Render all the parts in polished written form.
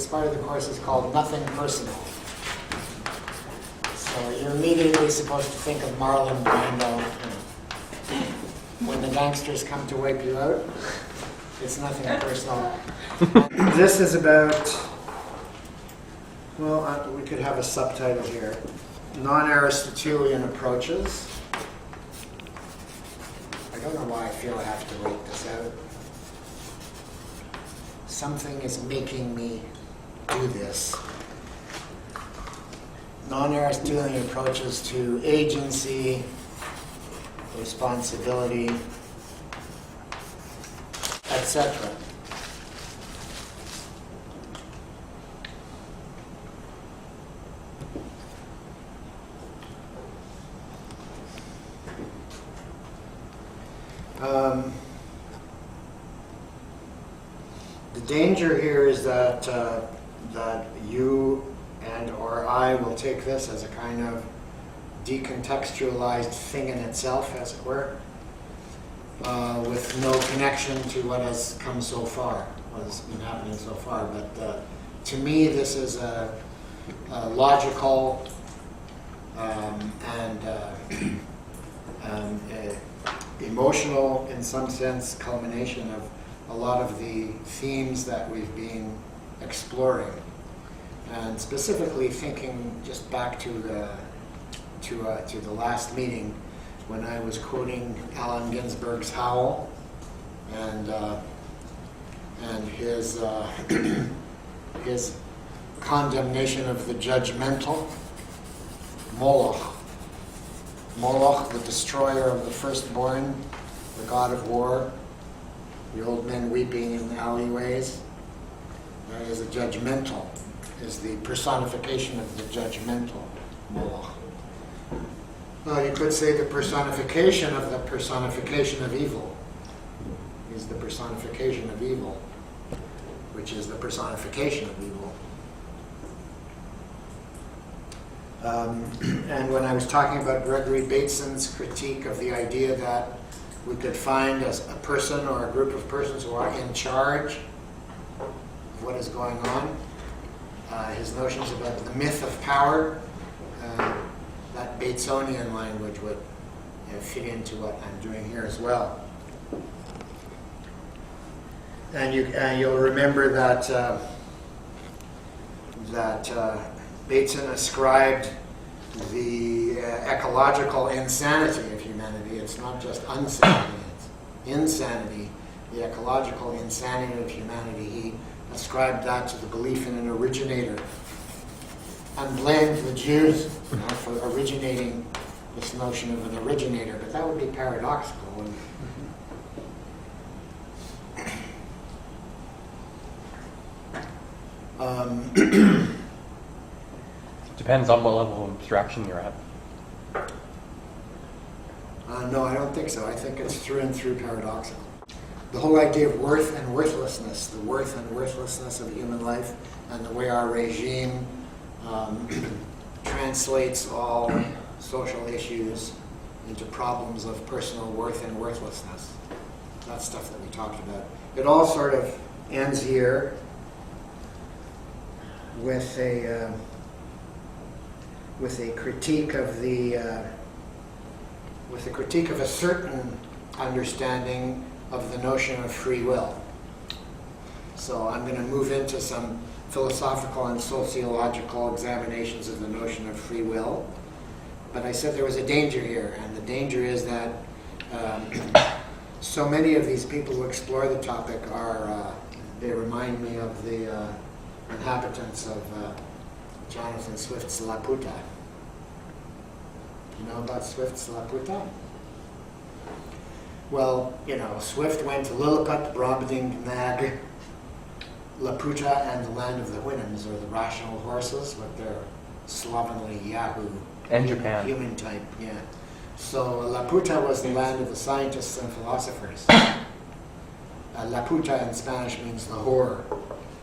this part of the course is called Nothing Personal. So you're immediately supposed to think of Marlon Brando. When the gangsters come to wipe you out, it's nothing personal. This is about, well, we could have a subtitle here. Non-Aristotelian approaches. I don't know why I feel I have to write this out. Something is making me do this. Non-Aristotelian approaches to agency, responsibility, etc. The danger here is that that you and or I will take this as a kind of decontextualized thing in itself, as it were, with no connection to what has come so far, what has been happening so far. But to me, this is a logical and emotional, in some sense, culmination of a lot of the themes that we've been exploring, and specifically thinking just back to the last meeting when I was quoting Allen Ginsberg's Howl and his his condemnation of the judgmental Moloch, the destroyer of the firstborn, the god of war, the old men weeping in the alleyways. That is a judgmental, is the personification of the judgmental Moloch. Well, you could say the personification of evil is the personification of evil, which is the personification of evil. And when I was talking about Gregory Bateson's critique of the idea that we could find as a person or a group of persons who are in charge of what is going on, his notions about the myth of power, that Batesonian language would fit into what I'm doing here as well. And you'll remember that Bateson ascribed the ecological insanity of humanity. It's not just unsanity, it's insanity, the ecological insanity of humanity. He ascribed that to the belief in an originator and blamed the Jews for originating this notion of an originator. But that would be paradoxical. Depends on what level of abstraction you're at. No, I don't think so. I think it's through and through paradoxical. The whole idea of worth and worthlessness, the worth and worthlessness of human life, and the way our regime translates all social issues into problems of personal worth and worthlessness. That's stuff that we talked about. It all sort of ends here with a critique of a certain understanding of the notion of free will. So I'm going to move into some philosophical and sociological examinations of the notion of free will. But I said there was a danger here, and the danger is that so many of these people who explore the topic they remind me of the inhabitants of Jonathan Swift's Laputa. You know about Swift's Laputa? Well, Swift went to Lilliput, Brobding, Nag, Laputa, and the land of the Houyhnhnms, or the rational horses, with their slovenly Yahoo And Japan. Human type, yeah. So Laputa was the land of the scientists and philosophers. Laputa in Spanish means the whore,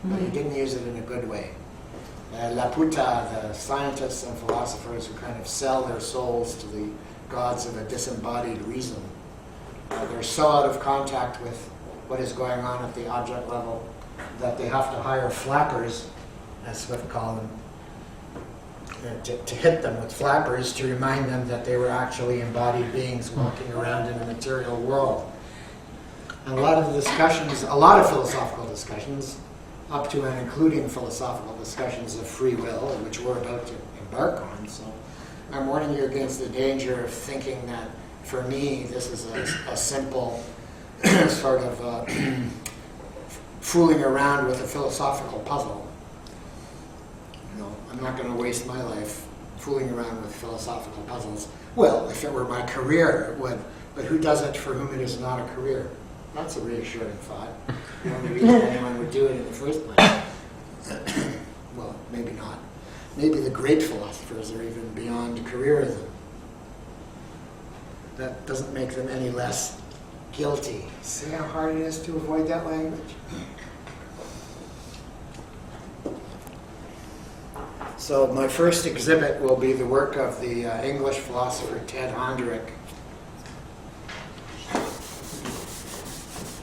but he didn't use it in a good way. Laputa, the scientists and philosophers who kind of sell their souls to the gods of a disembodied reason. They're so out of contact with what is going on at the object level that they have to hire flappers as Swift called them, to hit them with flappers to remind them that they were actually embodied beings walking around in a material world. And a lot of philosophical discussions, up to and including philosophical discussions of free will, which we're about to embark on. So I'm warning you against the danger of thinking that, for me, this is a simple sort of fooling around with a philosophical puzzle. You know, I'm not going to waste my life fooling around with philosophical puzzles. Well, if it were my career, it would. But who does it for whom it is not a career? That's a reassuring thought. The only reason anyone would do it in the first place. Well, maybe not. Maybe the great philosophers are even beyond careerism. That doesn't make them any less guilty. See how hard it is to avoid that language? So my first exhibit will be the work of the English philosopher Ted Honderich.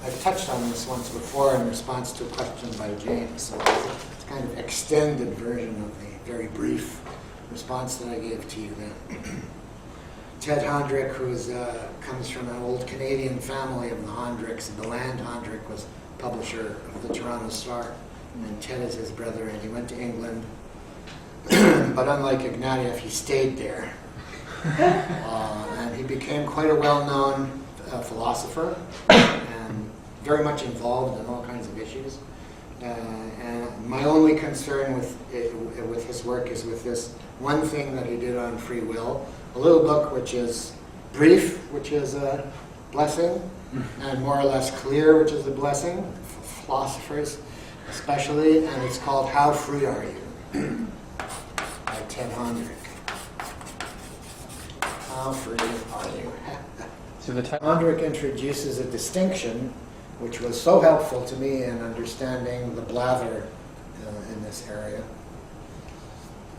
I've touched on this once before in response to a question by James, so it's a kind of extended version of the very brief response that I gave to you then. Ted Honderich, who comes from an old Canadian family of the Honderichs. The Land Honderich was publisher of the Toronto Star, and Ted is his brother, and he went to England. But unlike Ignatieff, he stayed there. And he became quite a well-known philosopher, and very much involved in all kinds of issues. And my only concern with his work is with this one thing that he did on free will, a little book which is brief, which is a blessing, and more or less clear, which is a blessing, for philosophers especially, and it's called How Free Are You? By Ted Honderich. How free are you? So the Honderich introduces a distinction which was so helpful to me in understanding the blather in this area.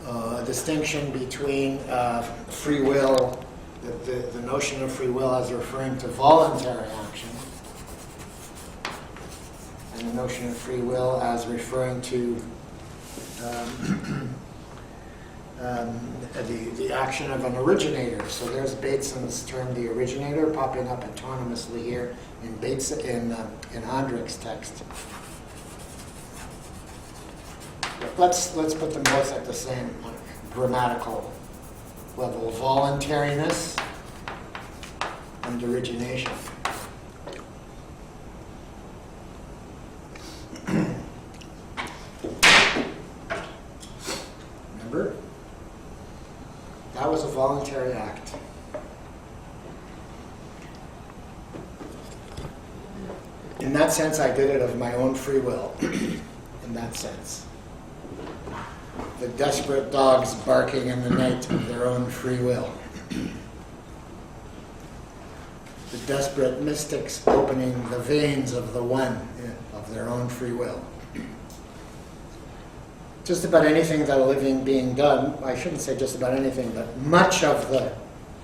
A distinction between free will, the notion of free will as referring to voluntary action, and the notion of free will as referring to the action of an originator. So there's Bateson's term, the originator, popping up autonomously here in Honderic's text. Let's put them both at the same grammatical level: voluntariness and origination. Remember? That was a voluntary act. In that sense, I did it of my own free will. In that sense. The desperate dogs barking in the night of their own free will. The desperate mystics opening the veins of the one of their own free will. Just about anything that a living being does, I shouldn't say just about anything, but much of the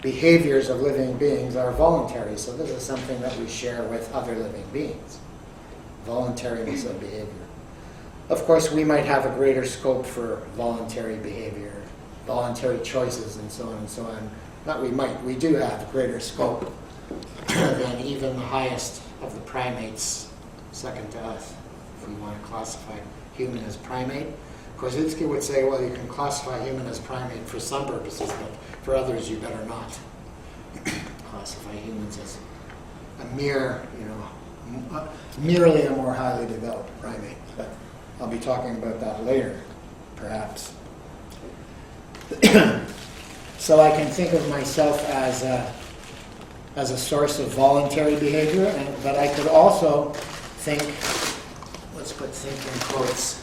behaviors of living beings are voluntary. So this is something that we share with other living beings. Voluntariness of behavior. Of course, we might have a greater scope for voluntary behavior, voluntary choices, and so on and so on. Not we might, we do have greater scope than even the highest of the primates, second to us, if we want to classify human as primate. Korzybski would say, well, you can classify human as primate for some purposes, but for others you better not classify humans as a merely a more highly developed primate. But I'll be talking about that later, perhaps. So I can think of myself as a source of voluntary behavior, but I could also think, let's put think in quotes,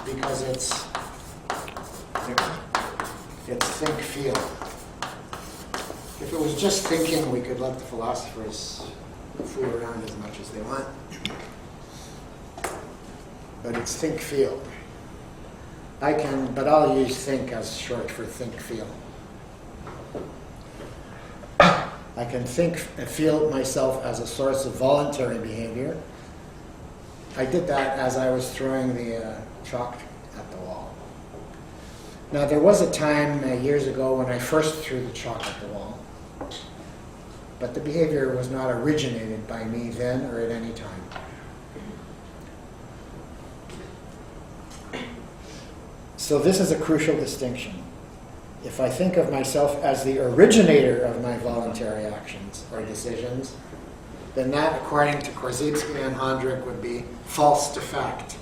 because it's think-feel. If it was just thinking, we could let the philosophers fool around as much as they want. But it's think-feel. But I'll use think as short for think-feel. I can feel myself as a source of voluntary behavior, I did that as I was throwing the chalk at the wall. Now, there was a time years ago when I first threw the chalk at the wall, but the behavior was not originated by me then or at any time. So this is a crucial distinction. If I think of myself as the originator of my voluntary actions or decisions, then that, according to Korzybski and Honderich, would be false to fact,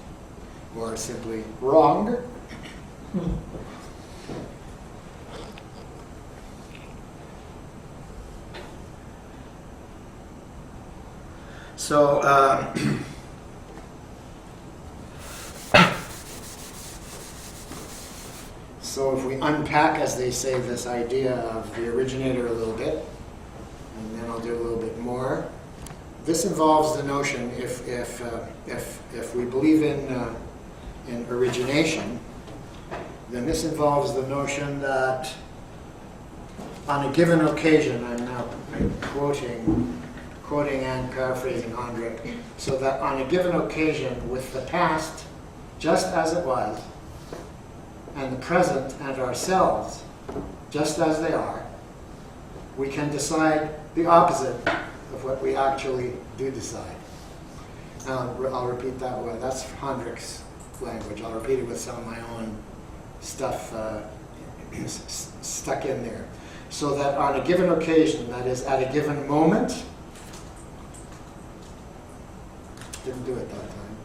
or simply wrong. So, so if we unpack, as they say, this idea of the originator a little bit, and then I'll do a little bit more. This involves the notion, if we believe in origination, then this involves the notion that on a given occasion, I'm quoting and paraphrasing Honderich, so that on a given occasion, with the past just as it was, and the present and ourselves just as they are, we can decide the opposite of what we actually do decide. Now, I'll repeat that one. That's Honderich's language. I'll repeat it with some of my own stuff stuck in there. So that on a given occasion, that is, at a given moment, didn't do it that time.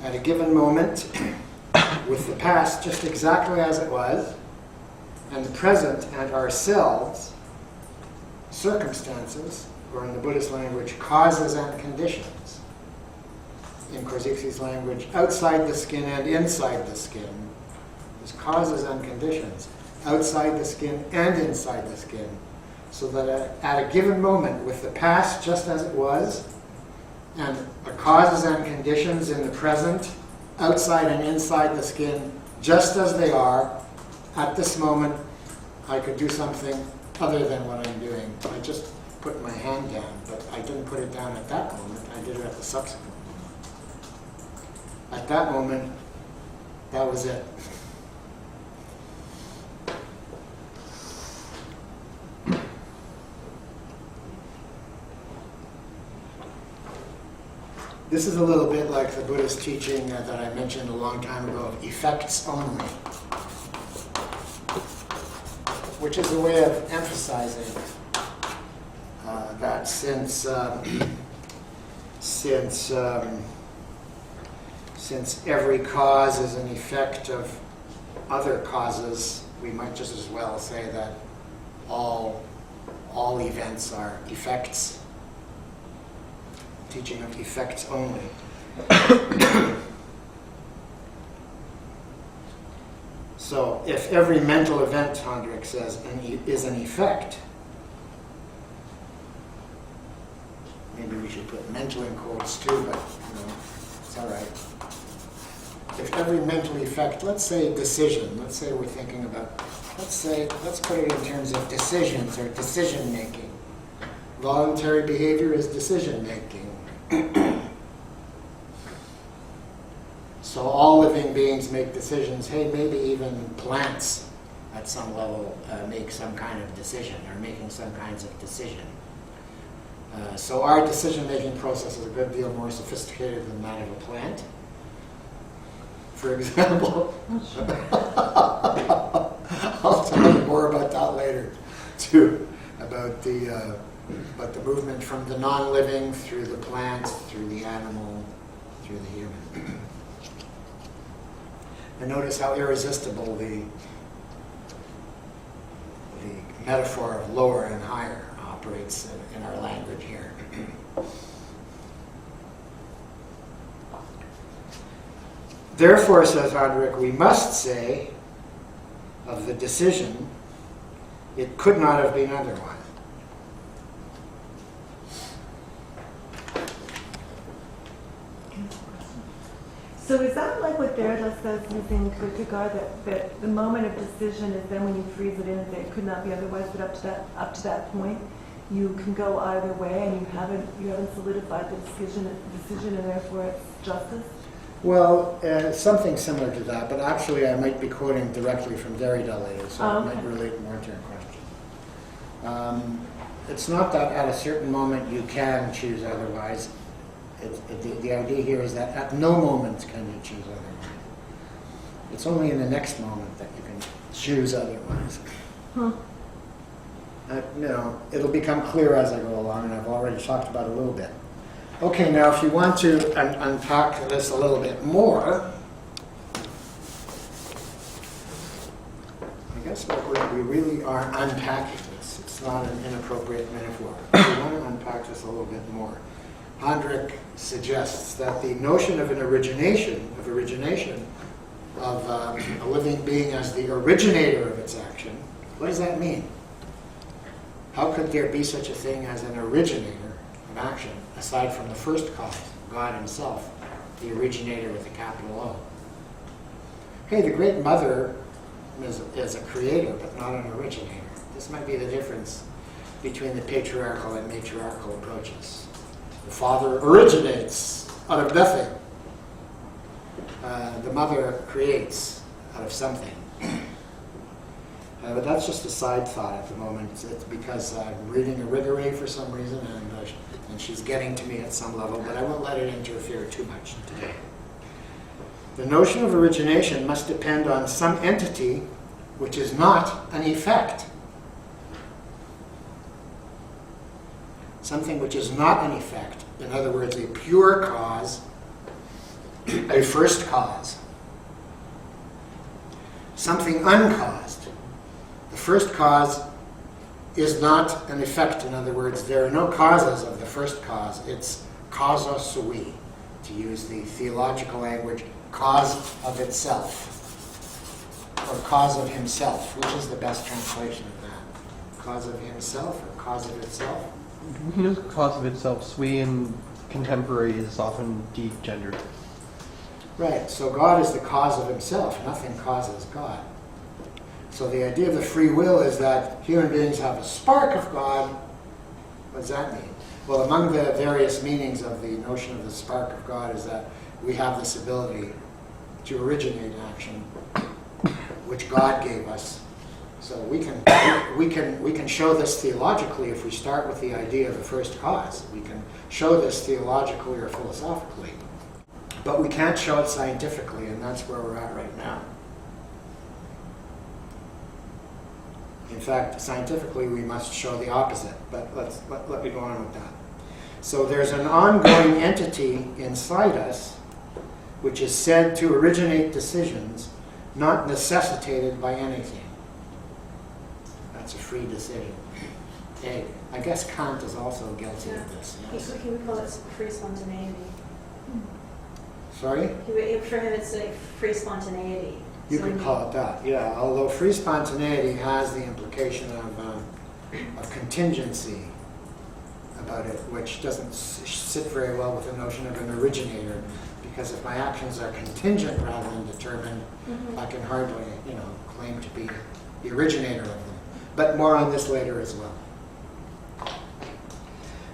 At a given moment, with the past just exactly as it was, and the present and ourselves, circumstances, or in the Buddhist language, causes and conditions. In Korzybski's language, outside the skin and inside the skin. There's causes and conditions, outside the skin and inside the skin. So that at a given moment, with the past just as it was, and the causes and conditions in the present, outside and inside the skin, just as they are, at this moment, I could do something other than what I'm doing. I just put my hand down, but I didn't put it down at that moment. I did it at the subsequent moment. At that moment, that was it. This is a little bit like the Buddhist teaching that I mentioned a long time ago of effects only, which is a way of emphasizing that since every cause is an effect of other causes, we might just as well say that all events are effects. Teaching of effects only. So, if every mental event, Honderich says, is an effect, maybe we should put mental in quotes too, but it's all right. If every mental effect, let's say decision, let's say we're thinking about, let's put it in terms of decisions or decision making. Voluntary behavior is decision making. So all living beings make decisions. Hey, maybe even plants at some level make some kind of decision, or making some kinds of decision. So our decision-making process is a good deal more sophisticated than that of a plant. For example, I'll tell you more about that later, too, about the movement from the non-living through the plant, through the animal, through the human. And notice how irresistible the metaphor of lower and higher operates in our language here. Therefore, says Honderich, we must say of the decision, it could not have been otherwise. So is that like what Derrida says using Kierkegaard, that the moment of decision is then when you freeze it in and say it could not be otherwise, but up to that point, you can go either way, and you haven't solidified the decision, and therefore it's justice? Well, something similar to that, but actually I might be quoting directly from Derrida later, so it might relate more to your question. It's not that at a certain moment you can choose otherwise. The idea here is that at no moment can you choose otherwise. It's only in the next moment that you can choose otherwise. It'll become clear as I go along, and I've already talked about it a little bit. Okay, now if you want to unpack this a little bit more, I guess we really are unpacking this. It's not an inappropriate metaphor. We want to unpack this a little bit more. Honderich suggests that the notion of an origination of a living being as the originator of its action, what does that mean? How could there be such a thing as an originator of action, aside from the first cause, God himself, the originator with a capital O? Hey, the Great Mother is a creator, but not an originator. This might be the difference between the patriarchal and matriarchal approaches. The father originates out of nothing. The mother creates out of something. But that's just a side thought at the moment. It's because I'm reading a rigore for some reason, and she's getting to me at some level, but I won't let it interfere too much today. The notion of origination must depend on some entity which is not an effect. Something which is not an effect. In other words, a pure cause, a first cause. Something uncaused. The first cause is not an effect. In other words, there are no causes of the first cause. It's causa sui, to use the theological language, cause of itself, or cause of himself. Which is the best translation of that? Cause of himself or cause of itself? We use cause of itself. Sui in contemporary is often degendered. Right, so God is the cause of himself. Nothing causes God. So the idea of the free will is that human beings have a spark of God. What does that mean? Well, among the various meanings of the notion of the spark of God is that we have this ability to originate action, which God gave us. So we can show this theologically if we start with the idea of the first cause. We can show this theologically or philosophically. But we can't show it scientifically, and that's where we're at right now. In fact, scientifically, we must show the opposite, but let me go on with that. So there's an ongoing entity inside us which is said to originate decisions not necessitated by anything. That's a free decision. Okay. I guess Kant is also guilty of this. Yes. He would call it free spontaneity. Sorry? For him, it's like free spontaneity. You could call it that, yeah. Although free spontaneity has the implication of contingency about it, which doesn't sit very well with the notion of an originator, because if my actions are contingent rather than determined, I can hardly, claim to be the originator of them. But more on this later as well.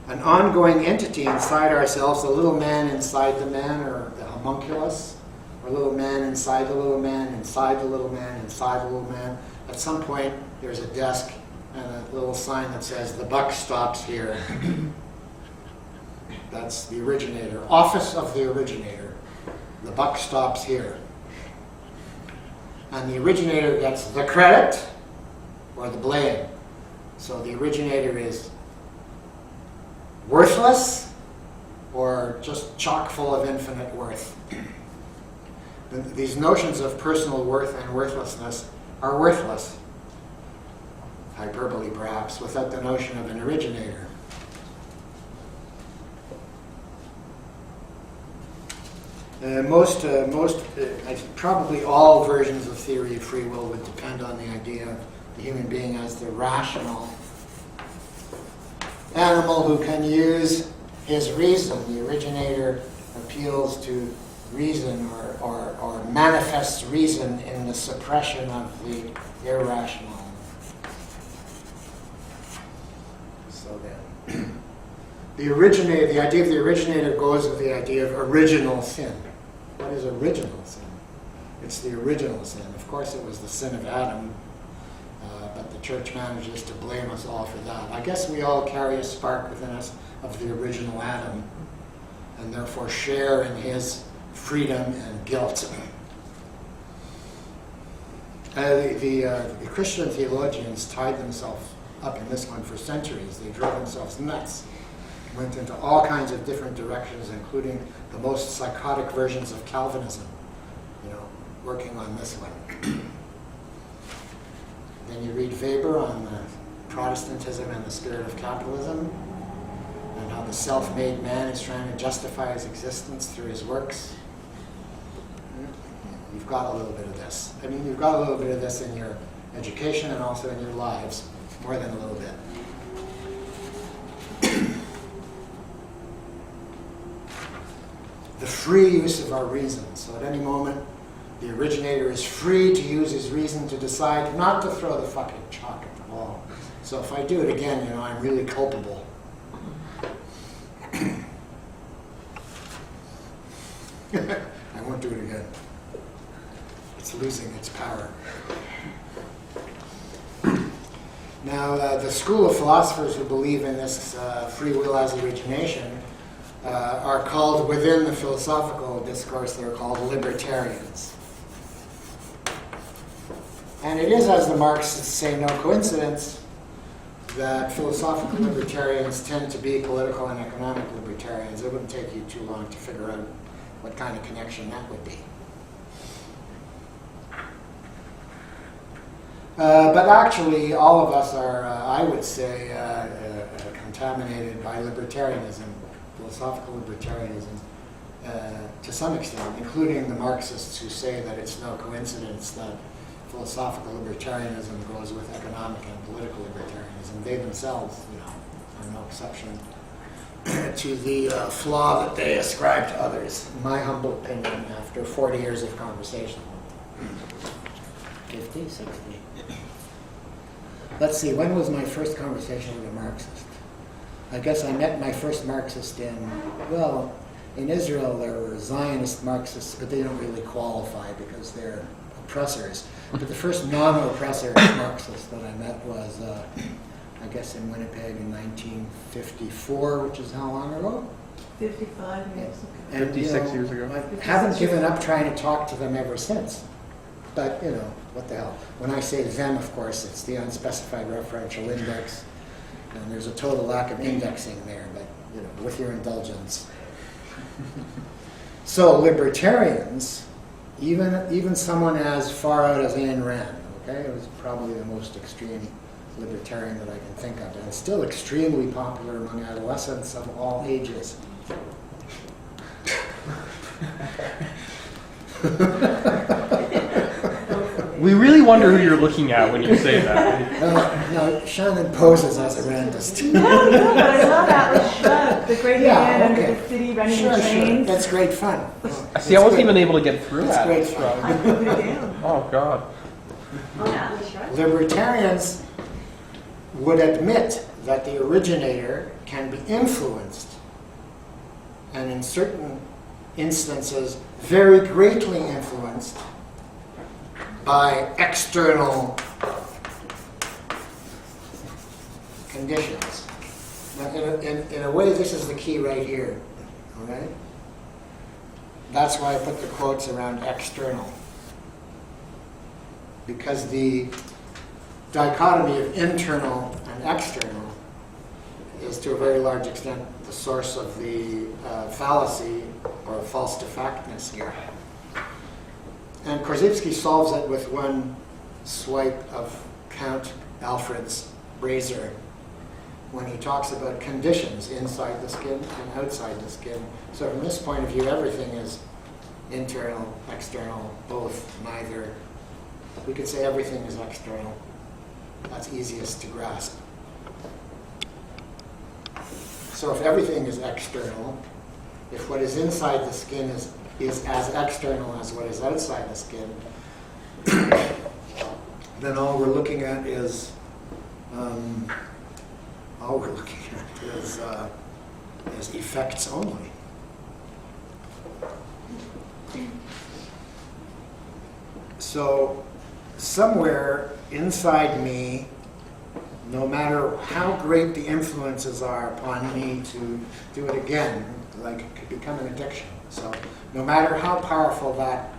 An ongoing entity inside ourselves, the little man inside the man, or the homunculus, or little man inside the little man, inside the little man, inside the little man. At some point, there's a desk and a little sign that says, "The buck stops here." That's the originator. Office of the originator. The buck stops here. And the originator gets the credit or the blame. So the originator is worthless or just chock full of infinite worth. These notions of personal worth and worthlessness are worthless, hyperbole perhaps, without the notion of an originator. Probably all versions of theory of free will would depend on the idea of the human being as the rational animal who can use his reason. The originator appeals to reason or manifests reason in the suppression of the irrational. So there. the idea of the originator goes with the idea of original sin. What is original sin? It's the original sin. Of course, it was the sin of Adam, but the church manages to blame us all for that. I guess we all carry a spark within us of the original Adam, and therefore share in his freedom and guilt. The Christian theologians tied themselves up in this one for centuries. They drove themselves nuts, went into all kinds of different directions, including the most psychotic versions of Calvinism, working on this one. Then you read Weber on Protestantism and the spirit of capitalism, and how the self-made man is trying to justify his existence through his works. You've got a little bit of this. I mean, you've got a little bit of this in your education and also in your lives, more than a little bit. The free use of our reason. So at any moment, the originator is free to use his reason to decide not to throw the fucking chalk at the wall. So if I do it again, I'm really culpable. I won't do it again. It's losing its power. Now, the school of philosophers who believe in this free will as origination are called, within the philosophical discourse, they're called libertarians. And it is, as the Marxists say, no coincidence that philosophical libertarians tend to be political and economic libertarians. It wouldn't take you too long to figure out what kind of connection that would be. But actually, all of us are, I would say, contaminated by libertarianism, philosophical libertarianism, to some extent, including the Marxists who say that it's no coincidence that philosophical libertarianism goes with economic and political libertarianism. They themselves, are no exception to the flaw that they ascribe to others, in my humble opinion, after 40 years of conversation. 50, 60. Let's see, when was my first conversation with a Marxist? I guess I met my first Marxist in Israel there were Zionist Marxists, but they don't really qualify because they're oppressors. But the first non-oppressor Marxist that I met was, I guess, in Winnipeg in 1954, which is how long ago? 55 years. And, 56 years ago. I haven't given up trying to talk to them ever since. But, what the hell. When I say them, of course, it's the unspecified referential index. And there's a total lack of indexing there, but, with your indulgence. So libertarians, even someone as far out as Ayn Rand, it was probably the most extreme libertarian that I can think of, and still extremely popular among adolescents of all ages. We really wonder who you're looking at when you say that. No, Shannon poses as a Randist. No, but I love Atlas Shrugged, the great man under the city running the trains. That's great fun. See, I wasn't even able to get through That's that. great fun. I put it down. Oh, God. On Atlas Shrugged? Libertarians would admit that the originator can be influenced, and in certain instances, very greatly influenced by external conditions. Now, in a way, this is the key right here. Okay? That's why I put the quotes around external. Because the dichotomy of internal and external is to a very large extent the source of the fallacy or false to factness here. And Korzybski solves it with one swipe of Count Alfred's razor when he talks about conditions inside the skin and outside the skin. So from this point of view, everything is internal, external, both, neither. We could say everything is external. That's easiest to grasp. So if everything is external, if what is inside the skin is as external as what is outside the skin, then all we're looking at is as effects only. So somewhere inside me, no matter how great the influences are upon me to do it again, like it could become an addiction. So no matter how powerful that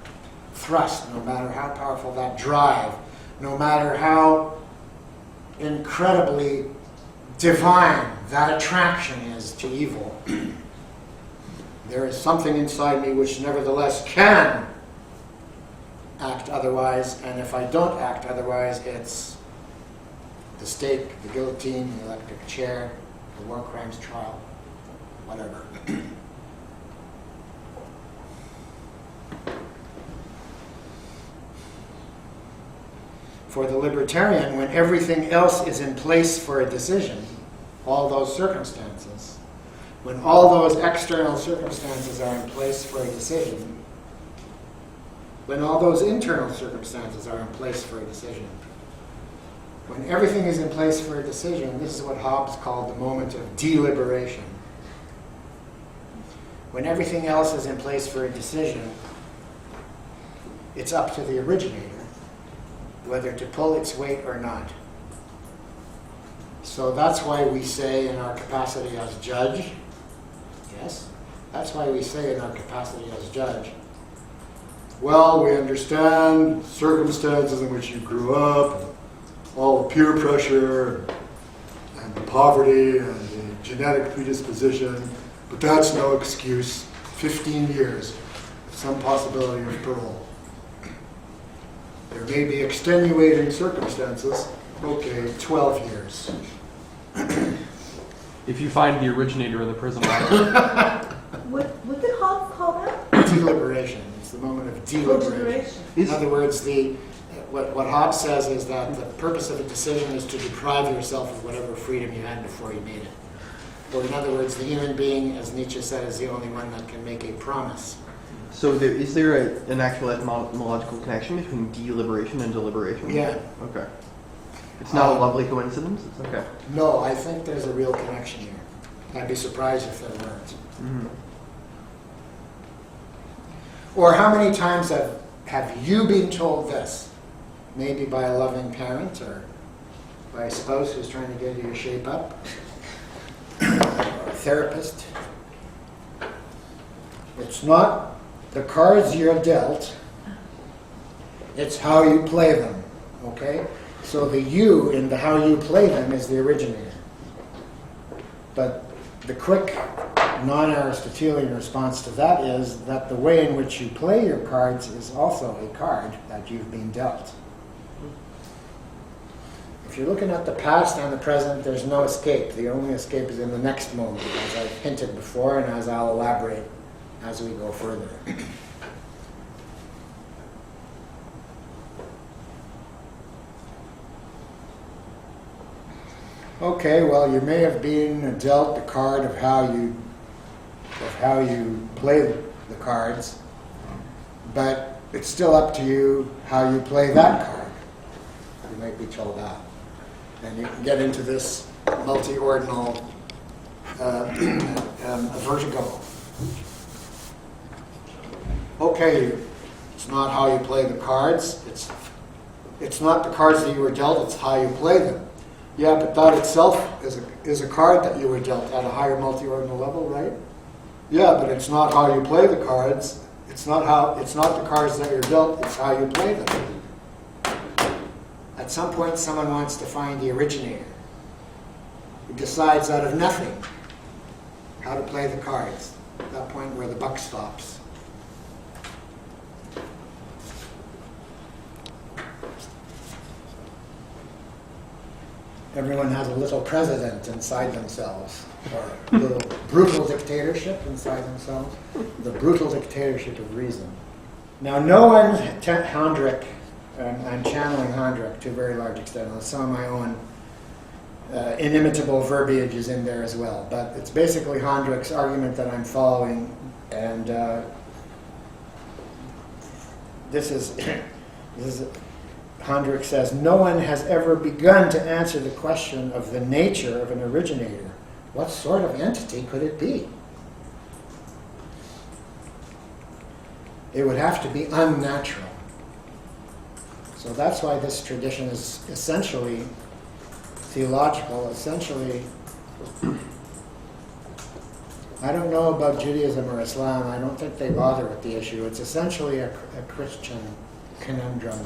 thrust, no matter how powerful that drive, no matter how incredibly divine that attraction is to evil, there is something inside me which nevertheless can act otherwise, and if I don't act otherwise, it's the stake, the guillotine, the electric chair, the war crimes trial, whatever. For the libertarian, when everything else is in place for a decision, all those circumstances, when all those external circumstances are in place for a decision, when all those internal circumstances are in place for a decision, when everything is in place for a decision, this is what Hobbes called the moment of deliberation. When everything else is in place for a decision, it's up to the originator whether to pull its weight or not. So that's why we say in our capacity as judge, yes, that's why we say in our capacity as judge, well, we understand circumstances in which you grew up, and all the peer pressure, and the poverty, and the genetic predisposition, but that's no excuse. 15 years, some possibility of parole. There may be extenuating circumstances. Okay, 12 years. If you find the originator of the prison life. What did Hobbes call that? Deliberation. It's the moment of deliberation. In other words, what Hobbes says is that the purpose of a decision is to deprive yourself of whatever freedom you had before you made it. Or in other words, the human being, as Nietzsche said, is the only one that can make a promise. So is there an actual etymological connection between deliberation and deliberation? Yeah. Okay. It's not a lovely coincidence? It's okay. No, I think there's a real connection here. I'd be surprised if there weren't. Mm-hmm. Or how many times have you been told this? Maybe by a loving parent or by a spouse who's trying to get you to shape up, or a therapist. It's not the cards you're dealt, it's how you play them, okay? So the you in the how you play them is the originator. But the quick non-Aristotelian response to that is that the way in which you play your cards is also a card that you've been dealt. If you're looking at the past and the present, there's no escape. The only escape is in the next moment, as I've hinted before and as I'll elaborate as we go further. Okay, well, you may have been dealt the card of how you play the cards, but it's still up to you how you play that card. You might be told that. And you can get into this multiordinal vertigo. Okay, it's not how you play the cards. It's not the cards that you were dealt, it's how you play them. Yeah, but that itself is a card that you were dealt at a higher multiordinal level, right? Yeah, but it's not how you play the cards. It's not the cards that you're dealt, it's how you play them. At some point, someone wants to find the originator who decides out of nothing how to play the cards. At that point where the buck stops. Everyone has a little president inside themselves, or a little brutal dictatorship inside themselves. The brutal dictatorship of reason. Now, no one, Honderich, I'm channeling Honderich to a very large extent. Some of my own inimitable verbiage is in there as well. But it's basically Honderich's argument that I'm following. And this is Honderich says, no one has ever begun to answer the question of the nature of an originator What sort of entity could it be? It would have to be unnatural. So that's why this tradition is essentially theological, essentially. I don't know about Judaism or Islam. I don't think they bother with the issue. It's essentially a Christian conundrum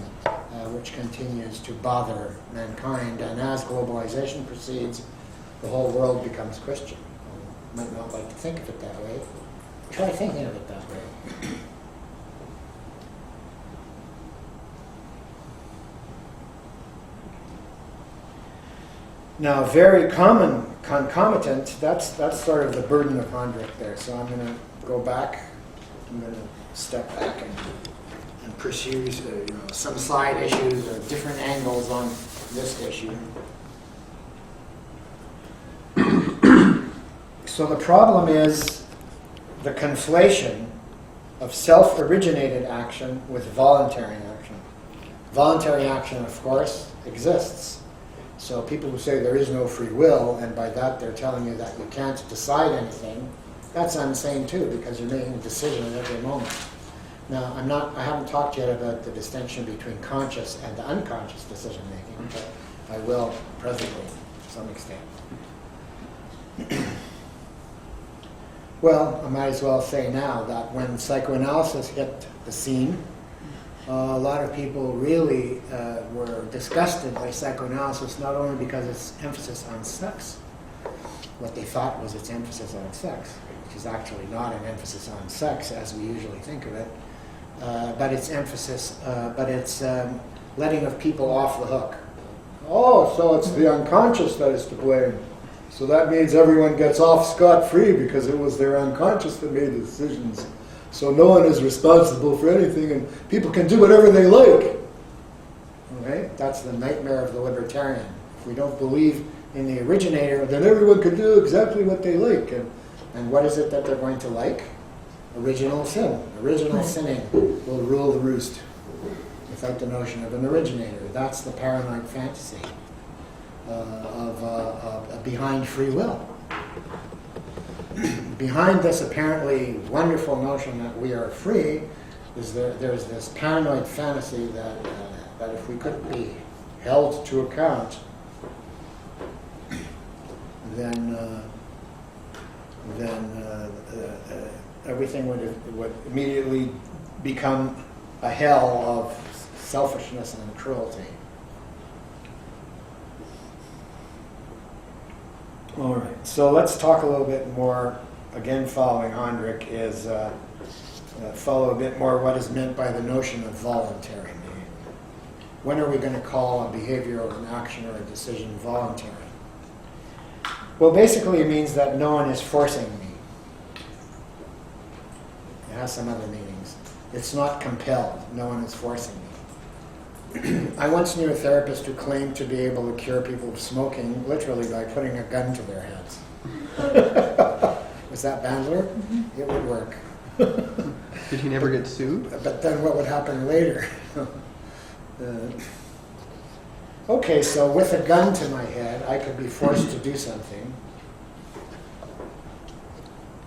which continues to bother mankind. And as globalization proceeds, the whole world becomes Christian. You might not like to think of it that way. Try thinking of it that way. Now, very common concomitant, that's sort of the burden of Honderich there. So I'm going to go back. I'm going to step back and pursue some side issues or different angles on this issue. So the problem is the conflation of self-originated action with voluntary action. Voluntary action, of course, exists. So people who say there is no free will, and by that they're telling you that you can't decide anything, that's insane too, because you're making a decision at every moment. Now, I haven't talked yet about the distinction between conscious and unconscious decision making, but I will presently to some extent. Well, I might as well say now that when psychoanalysis hit the scene, a lot of people really were disgusted by psychoanalysis, not only because its emphasis on sex, what they thought was its emphasis on sex, which is actually not an emphasis on sex as we usually think of it, but its emphasis, but its letting of people off the hook. Oh, so it's the unconscious that is to blame. So that means everyone gets off scot-free because it was their unconscious that made the decisions. So no one is responsible for anything, and people can do whatever they like. Okay? That's the nightmare of the libertarian. If we don't believe in the originator, then everyone can do exactly what they like. And what is it that they're going to like? Original sin. Original sinning will rule the roost without the notion of an originator. That's the paranoid fantasy of behind free will. Behind this apparently wonderful notion that we are free, there's this paranoid fantasy that if we couldn't be held to account, then everything would immediately become a hell of selfishness and cruelty. All right, so let's talk a little bit more, again following Honderich, is follow a bit more what is meant by the notion of voluntary behavior. When are we going to call a behavior or an action or a decision voluntary? Well, basically it means that no one is forcing me. It has some other meanings. It's not compelled. No one is forcing me. I once knew a therapist who claimed to be able to cure people of smoking literally by putting a gun to their heads. Was that Bandler? Mm-hmm. It would work. Did he never get sued? But then what would happen later? Okay, so with a gun to my head, I could be forced to do something.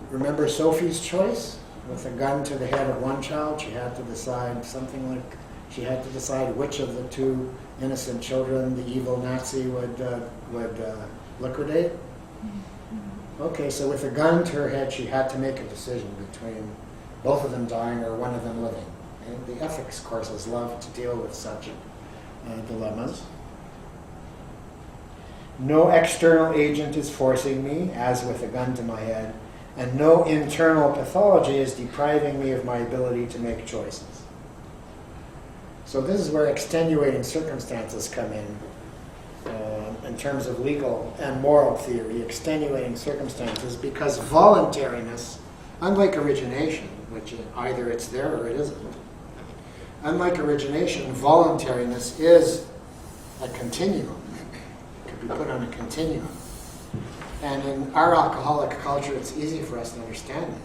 Remember Sophie's choice? With a gun to the head of one child, she had to decide something like, she had to decide which of the two innocent children the evil Nazi would liquidate. Okay, so with a gun to her head, she had to make a decision between both of them dying or one of them living. And the ethics courses love to deal with such dilemmas. No external agent is forcing me, as with a gun to my head, and no internal pathology is depriving me of my ability to make choices. So this is where extenuating circumstances come in terms of legal and moral theory, extenuating circumstances, because voluntariness, unlike origination, which either it's there or it isn't, unlike origination, voluntariness is a continuum. It could be put on a continuum. And in our alcoholic culture, it's easy for us to understand that.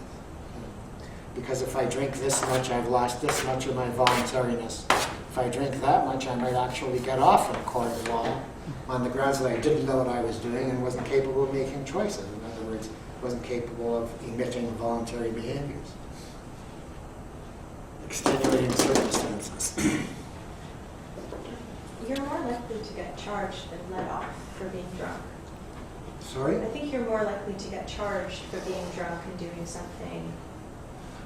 Because if I drink this much, I've lost this much of my voluntariness. If I drink that much, I might actually get off in a court of law on the grounds that I didn't know what I was doing and wasn't capable of making choices. And wasn't capable of emitting voluntary behaviors. Extenuating circumstances. You're more likely to get charged than let off for being drunk. Sorry? I think you're more likely to get charged for being drunk and doing something.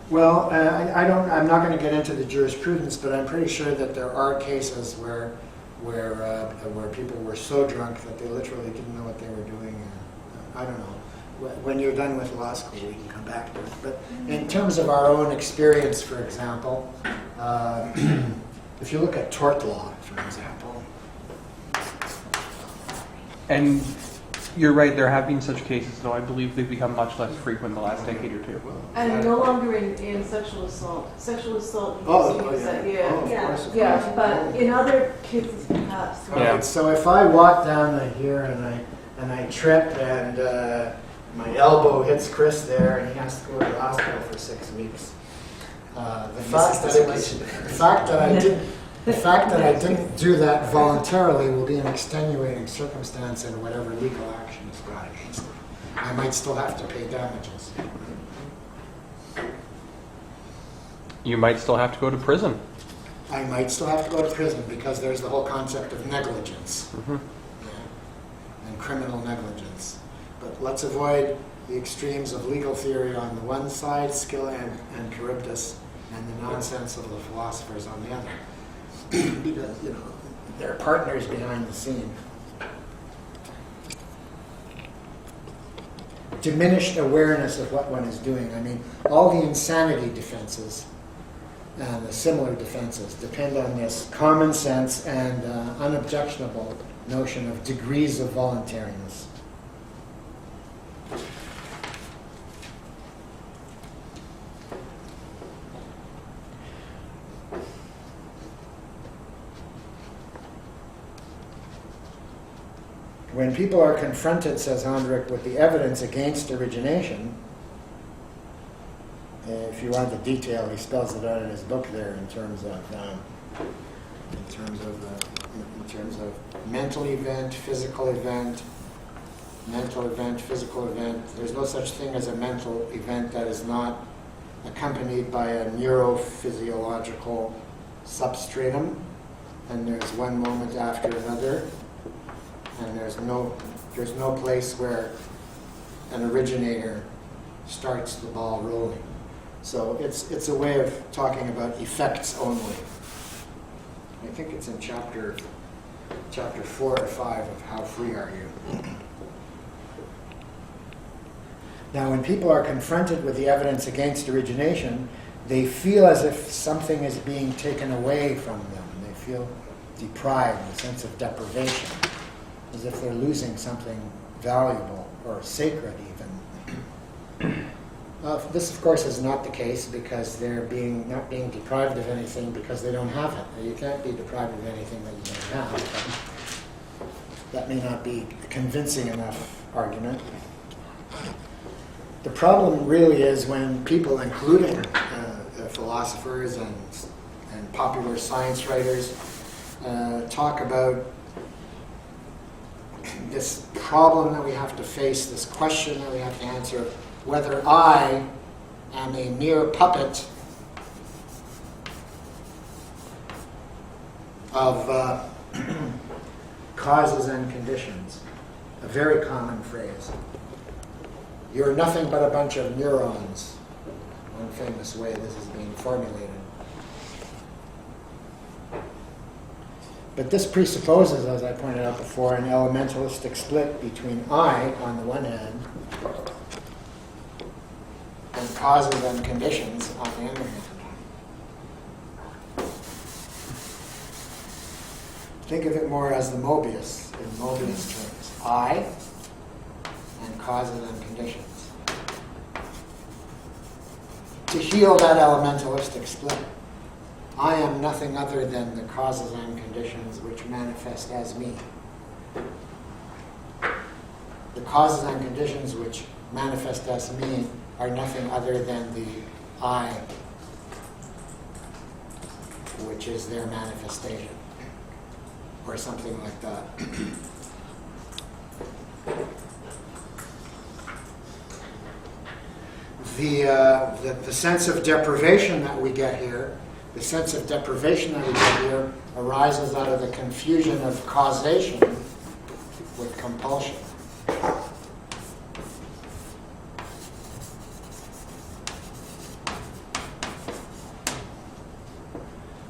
Well, I'm not going to get into the jurisprudence, but I'm pretty sure that there are cases where people were so drunk that they literally didn't know what they were doing. I don't know. When you're done with law school, we can come back to it. But in terms of our own experience, for example, if you look at tort law, for example. And you're right, there have been such cases, though I believe they've become much less frequent in the last decade or two. And no longer in sexual assault. Sexual assault. Oh, Yeah. of course, of Yeah, course. but in other cases perhaps. Yeah. Right, so if I walk down here and I trip and my elbow hits Chris there and he has to go to the hospital for 6 weeks. The fact that I didn't do that voluntarily will be an extenuating circumstance in whatever legal action is brought against me. I might still have to pay damages. You might still have to go to prison. I might still have to go to prison because there's the whole concept of negligence. Mm-hmm. Yeah, and criminal negligence. But let's avoid the extremes of legal theory on the one side, skill and Charybdis, and the nonsense of the philosophers on the other. Because, they're partners behind the scene. Diminished awareness of what one is doing. I mean, all the insanity defenses and the similar defenses depend on this common sense and unobjectionable notion of degrees of voluntariness. When people are confronted, says Honderich, with the evidence against origination, if you want the detail, he spells it out in his book there in terms of mental event, physical event, physical event. There's no such thing as a mental event that is not accompanied by a neurophysiological substratum, and there's one moment after another. And there's no place where an originator starts the ball rolling. So it's a way of talking about effects only. I think it's in chapter 4 or 5 of How Free Are You? Now, when people are confronted with the evidence against origination, they feel as if something is being taken away from them. They feel deprived, a sense of deprivation, as if they're losing something valuable or sacred even. This, of course, is not the case because they're not being deprived of anything because they don't have it. You can't be deprived of anything that you don't have. But that may not be a convincing enough argument. The problem really is when people, including philosophers and popular science writers, talk about this problem that we have to face, this question that we have to answer, whether I am a mere puppet of causes and conditions. A very common phrase. You're nothing but a bunch of neurons. One famous way this is being formulated. But this presupposes, as I pointed out before, an elementalistic split between I, on the one hand, and causes and conditions on the other hand. Think of it more as the Mobius, in Mobius terms. I and causes and conditions. To heal that elementalistic split, I am nothing other than the causes and conditions which manifest as me. The causes and conditions which manifest as me are nothing other than the I, which is their manifestation, or something like that. the sense of deprivation that we get here, arises out of the confusion of causation with compulsion.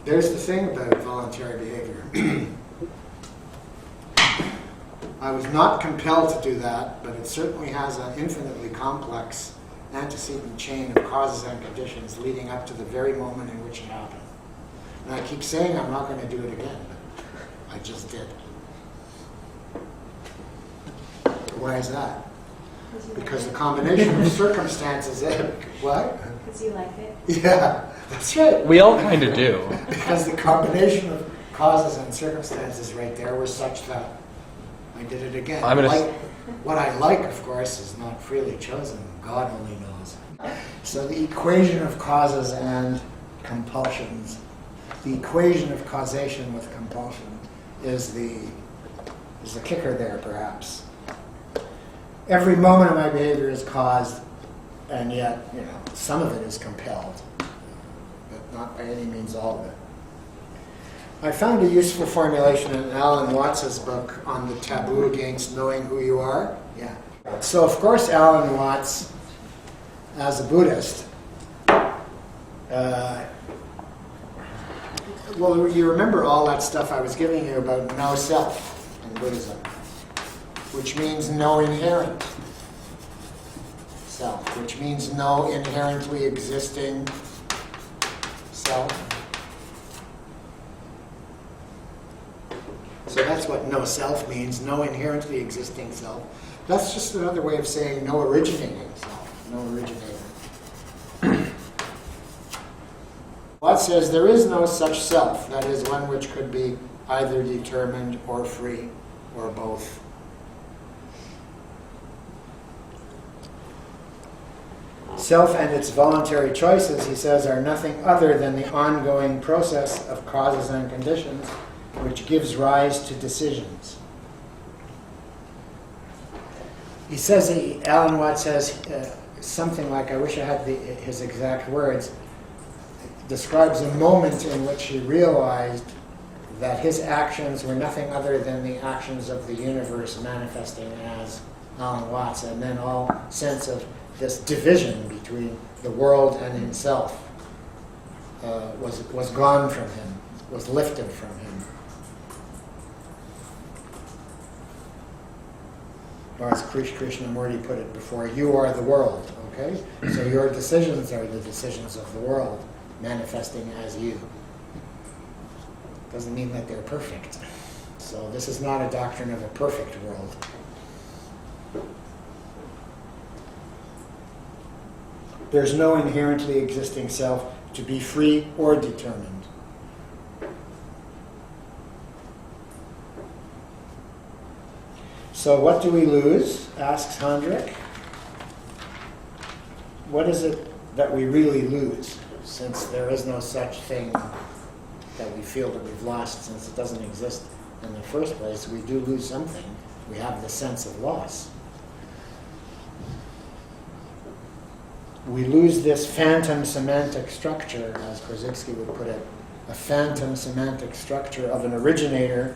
There's the thing about voluntary behavior. I was not compelled to do that, but it certainly has an infinitely complex antecedent chain of causes and conditions leading up to the very moment in which it happened. And I keep saying I'm not going to do it again, but I just did. Why is that? Because the combination of circumstances, what? Because you like it. Yeah, that's right. We all kind of do. Because the combination of causes and circumstances right there were such that I did it again. What I like, of course, is not freely chosen. God only knows. So the equation of causes and compulsions, the equation of causation with compulsion is the kicker there, perhaps. Every moment of my behavior is caused, and yet, some of it is compelled, but not by any means all of it. I found a useful formulation in Alan Watts's book on the taboo against knowing who you are. Yeah. So, of course, Alan Watts, as a Buddhist, well, you remember all that stuff I was giving you about no self in Buddhism, which means no inherent self, which means no inherently existing self. So that's what no self means, no inherently existing self. That's just another way of saying no originating self, no originator. Watts says there is no such self, that is, one which could be either determined or free, or both. Self and its voluntary choices, he says, are nothing other than the ongoing process of causes and conditions which gives rise to decisions. He says, Alan Watts says something like, I wish I had his exact words, describes a moment in which he realized that his actions were nothing other than the actions of the universe manifesting as Alan Watts, and then all sense of this division between the world and himself was gone from him, was lifted from him. Or as Krishnamurti put it before, you are the world, okay? So your decisions are the decisions of the world, manifesting as you. Doesn't mean that they're perfect. So this is not a doctrine of a perfect world. There's no inherently existing self to be free or determined. So what do we lose, asks Honderich. What is it that we really lose, since there is no such thing that we feel that we've lost, since it doesn't exist in the first place? We do lose something. We have the sense of loss. We lose this phantom semantic structure, as Korzybski would put it, a phantom semantic structure of an originator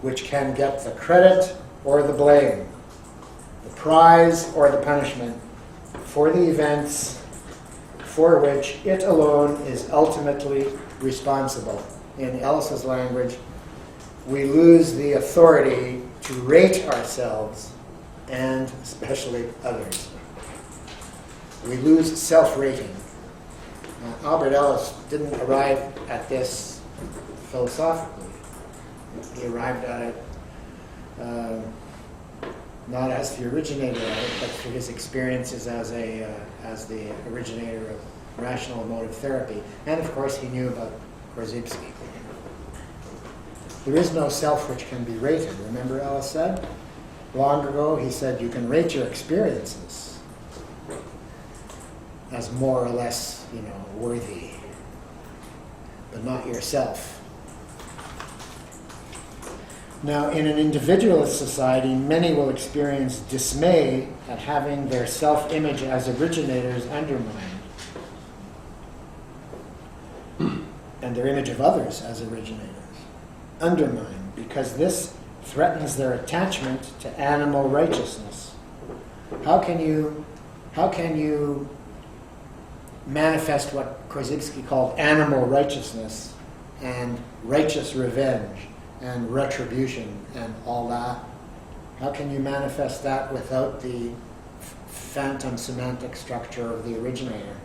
which can get the credit or the blame, the prize or the punishment for the events for which it alone is ultimately responsible. In Ellis's language, we lose the authority to rate ourselves and especially others. We lose self-rating. Albert Ellis didn't arrive at this philosophically. He arrived at it not as the originator of it, but through his experiences as the originator of rational emotive therapy. And of course he knew about Korzybski. There is no self which can be rated. Remember Ellis said? Long ago he said you can rate your experiences as more or less, worthy, but not yourself. Now, in an individualist society, many will experience dismay at having their self-image as originators undermined, and their image of others as originators undermined, because this threatens their attachment to animal righteousness. How can you manifest what Korzybski called animal righteousness and righteous revenge and retribution and all that? How can you manifest that without the phantom semantic structure of the originator?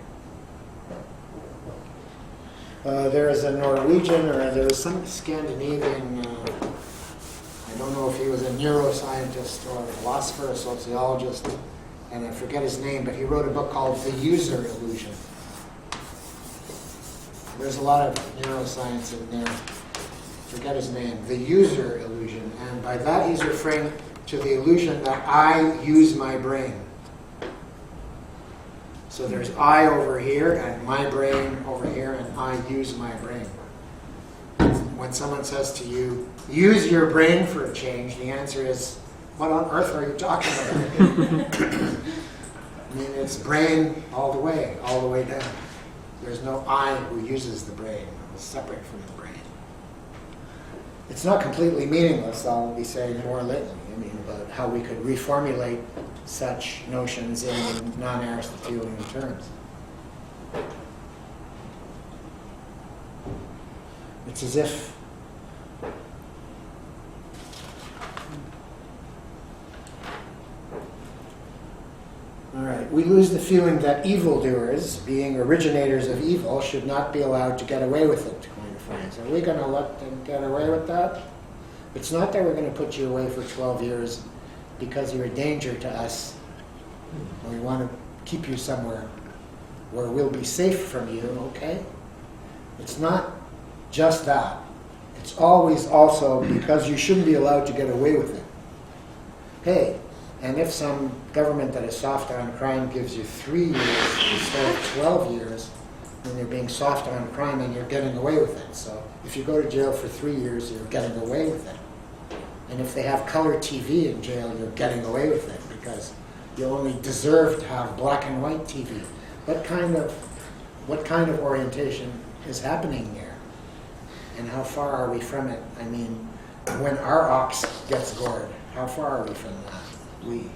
There is a Norwegian, or there was some Scandinavian, I don't know if he was a neuroscientist or a philosopher, a sociologist, and I forget his name, but he wrote a book called The User Illusion. There's a lot of neuroscience in there. Forget his name. The User Illusion. And by that he's referring to the illusion that I use my brain. So there's I over here and my brain over here, and I use my brain. When someone says to you, use your brain for a change, the answer is, what on earth are you talking about? I mean, it's brain all the way down. There's no I who uses the brain. It's separate from the brain. It's not completely meaningless, I'll be saying more lately. I mean, about how we could reformulate such notions in non-Aristotelian terms. It's as if all right, we lose the feeling that evildoers, being originators of evil, should not be allowed to get away with it, kind of phrase. Are we going to let them get away with that? It's not that we're going to put you away for 12 years because you're a danger to us, and we want to keep you somewhere where we'll be safe from you, okay? It's not just that. It's always also because you shouldn't be allowed to get away with it. Hey, and if some government that is soft on crime gives you 3 years instead of 12 years, then you're being soft on crime and you're getting away with it. So if you go to jail for 3 years, you're getting away with it. And if they have color TV in jail, you're getting away with it because you only deserve to have black and white TV. What kind of orientation is happening there? And how far are we from it? I mean, when our ox gets gored, how far are we from that? We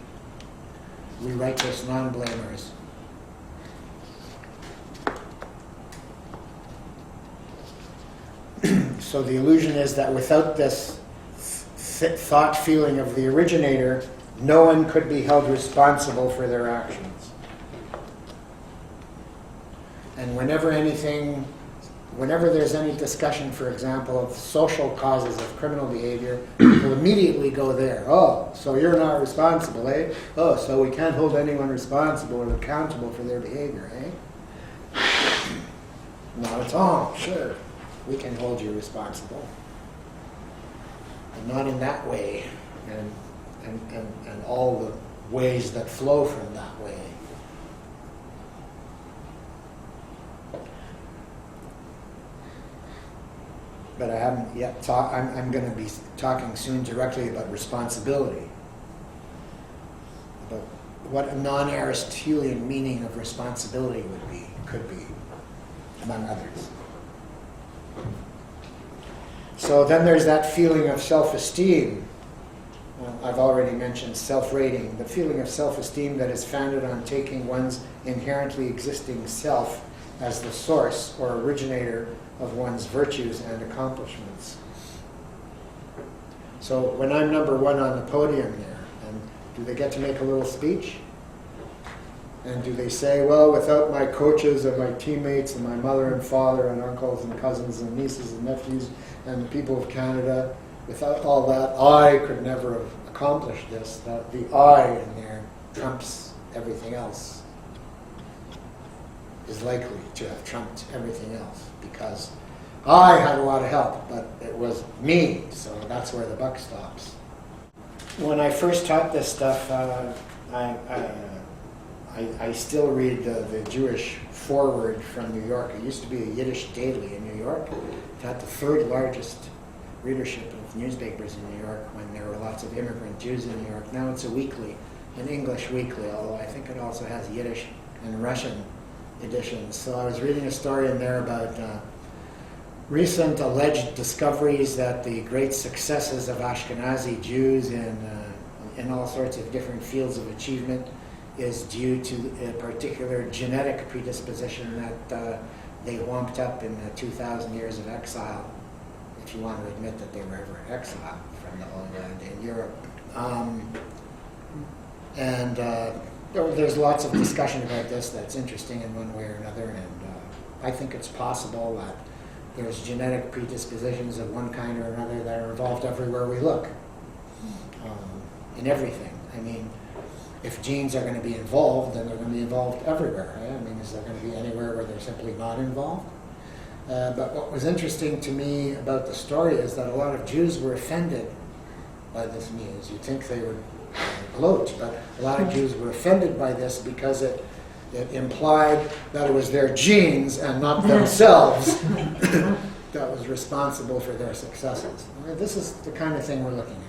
righteous non-blamers. So the illusion is that without this thought feeling of the originator, no one could be held responsible for their actions. And whenever there's any discussion, for example, of social causes of criminal behavior, people immediately go there. Oh, so you're not responsible, eh? Oh, so we can't hold anyone responsible or accountable for their behavior, eh? Not at all. Sure, we can hold you responsible. But not in that way, and all the ways that flow from that way. But I haven't yet talked. I'm going to be talking soon directly about responsibility, about what a non-Aristotelian meaning of responsibility could be, among others. So then there's that feeling of self-esteem. I've already mentioned self-rating, the feeling of self-esteem that is founded on taking one's inherently existing self as the source or originator of one's virtues and accomplishments. So when I'm number one on the podium there, and do they get to make a little speech? And do they say, well, without my coaches and my teammates and my mother and father and uncles and cousins and nieces and nephews and the people of Canada, without all that, I could never have accomplished this. The I in there trumps everything else, is likely to have trumped everything else, because I had a lot of help, but it was me, so that's where the buck stops. When I first taught this stuff, I still read the Jewish Forward from New York. It used to be a Yiddish daily in New York. It had the third largest readership of newspapers in New York when there were lots of immigrant Jews in New York. Now it's a weekly, an English weekly, although I think it also has Yiddish and Russian editions. So I was reading a story in there about recent alleged discoveries that the great successes of Ashkenazi Jews in all sorts of different fields of achievement is due to a particular genetic predisposition that they whomped up in the 2,000 years of exile, if you want to admit that they were ever exiled from the Holy Land in Europe. There's lots of discussion about this that's interesting in one way or another, and I think it's possible that there's genetic predispositions of one kind or another that are involved everywhere we look, in everything. I mean, if genes are going to be involved, then they're going to be involved everywhere. Right? I mean, is there going to be anywhere where they're simply not involved? But what was interesting to me about the story is that a lot of Jews were offended by this news. You'd think they would gloat, but a lot of Jews were offended by this because it implied that it was their genes and not themselves that was responsible for their successes. This is the kind of thing we're looking at.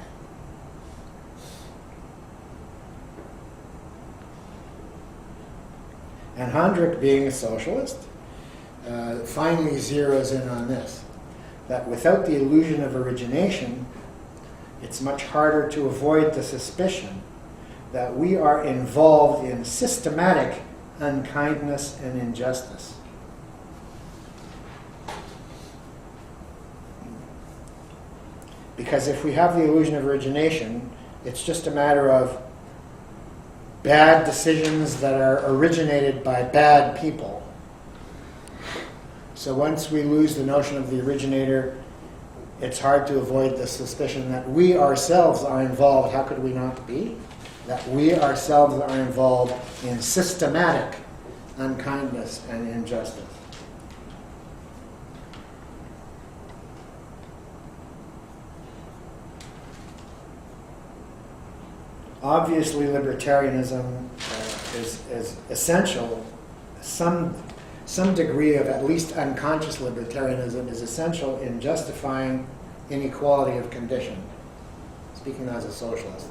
And Honderich, being a socialist, finally zeroes in on this, that without the illusion of origination, it's much harder to avoid the suspicion that we are involved in systematic unkindness and injustice. Because if we have the illusion of origination, it's just a matter of bad decisions that are originated by bad people. So once we lose the notion of the originator, it's hard to avoid the suspicion that we ourselves are involved. How could we not be? That we ourselves are involved in systematic unkindness and injustice. Obviously, libertarianism is essential. Some degree of at least unconscious libertarianism is essential in justifying inequality of condition. Speaking as a socialist,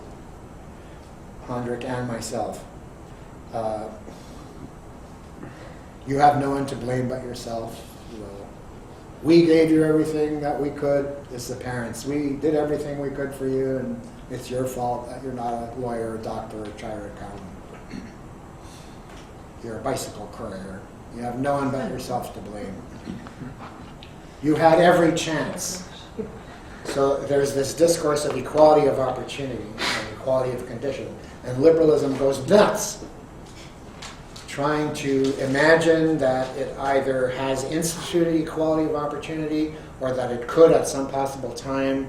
Honderich and myself. You have no one to blame but yourself. We gave you everything that we could. It's the parents. We did everything we could for you, and it's your fault that you're not a lawyer, a doctor, or a chartered accountant. You're a bicycle courier. You have no one but yourself to blame. You had every chance. So there's this discourse of equality of opportunity and equality of condition. And liberalism goes nuts, trying to imagine that it either has instituted equality of opportunity or that it could at some possible time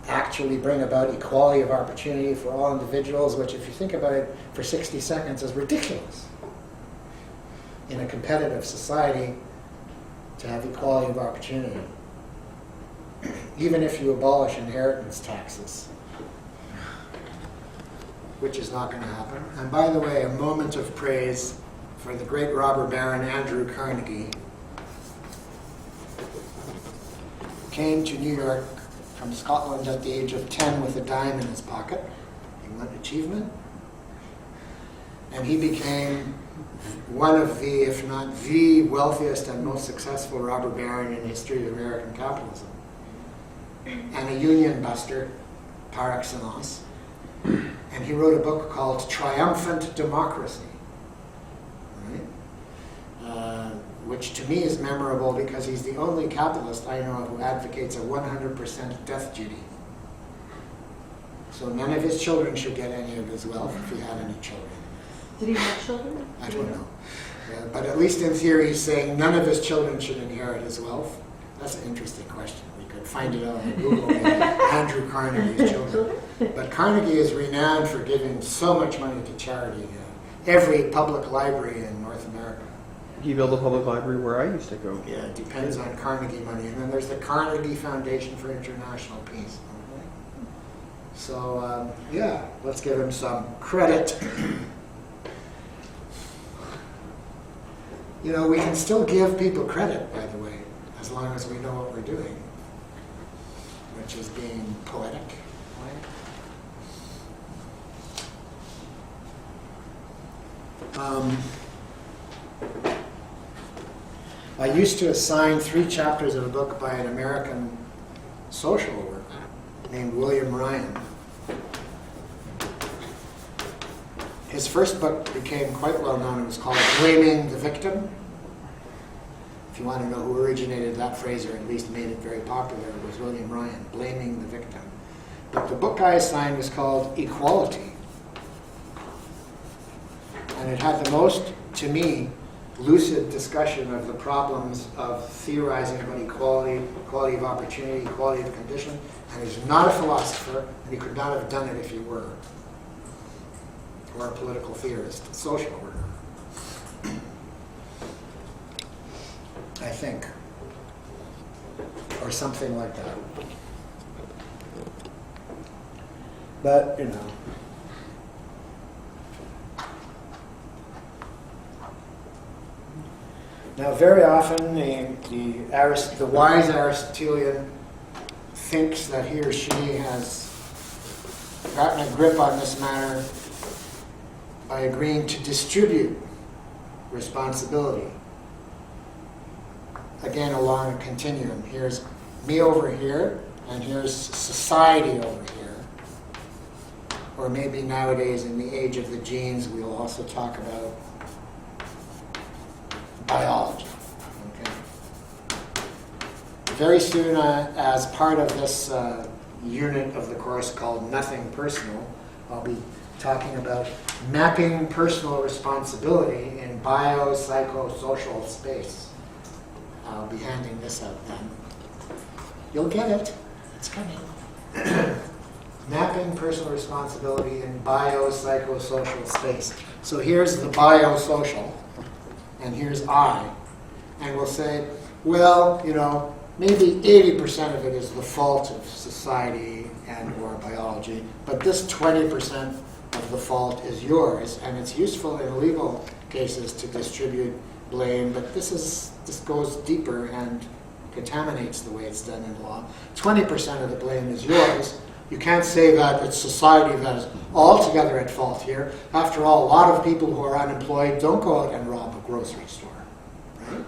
actually bring about equality of opportunity for all individuals, which if you think about it for 60 seconds is ridiculous. In a competitive society, to have equality of opportunity. Even if you abolish inheritance taxes, which is not going to happen. And by the way, a moment of praise for the great robber baron Andrew Carnegie, who came to New York from Scotland at the age of 10 with a dime in his pocket. He won achievement. And he became one of the, if not the wealthiest and most successful robber baron in the history of American capitalism. And a union buster par excellence. And he wrote a book called Triumphant Democracy, right? Which to me is memorable because he's the only capitalist I know of who advocates a 100% death duty. So none of his children should get any of his wealth if he had any children. Did he have children? I don't know. But at least in theory he's saying none of his children should inherit his wealth. That's an interesting question. We could find it out on Google, Andrew Carnegie's children. But Carnegie is renowned for giving so much money to charity. Every public library in North America. He built a public library where I used to go. Yeah, it depends on Carnegie money. And then there's the Carnegie Foundation for International Peace. Okay? So, yeah, let's give him some credit. You know, we can still give people credit, by the way, as long as we know what we're doing. which is being poetic. I used to assign 3 chapters of a book by an American social worker named William Ryan. His first book became quite well known. It was called Blaming the Victim. If you want to know who originated that phrase, or at least made it very popular, it was William Ryan, Blaming the Victim. But the book I assigned was called Equality. And it had the most, to me, lucid discussion of the problems of theorizing about equality, equality of opportunity, equality of condition. And he's not a philosopher, and he could not have done it if he were. Or a political theorist, a social worker. I think. Or something like that. But, you know. Now, very often, the wise Aristotelian thinks that he or she has gotten a grip on this matter by agreeing to distribute responsibility. Again, along a continuum. Here's me over here, and here's society over here. Or maybe nowadays, in the age of the genes, we'll also talk about biology. Okay. Very soon, as part of this unit of the course called Nothing Personal, I'll be talking about mapping personal responsibility in biopsychosocial space. I'll be handing this out then. You'll get it. It's coming. Mapping personal responsibility in biopsychosocial space. So here's the biosocial, and here's I. And we'll say, well, you know, maybe 80% of it is the fault of society and or biology, but this 20% of the fault is yours, and it's useful in legal cases to distribute blame, but this goes deeper and contaminates the way it's done in law. 20% of the blame is yours. You can't say that it's society that is altogether at fault here. After all, a lot of people who are unemployed don't go out and rob a grocery store, right?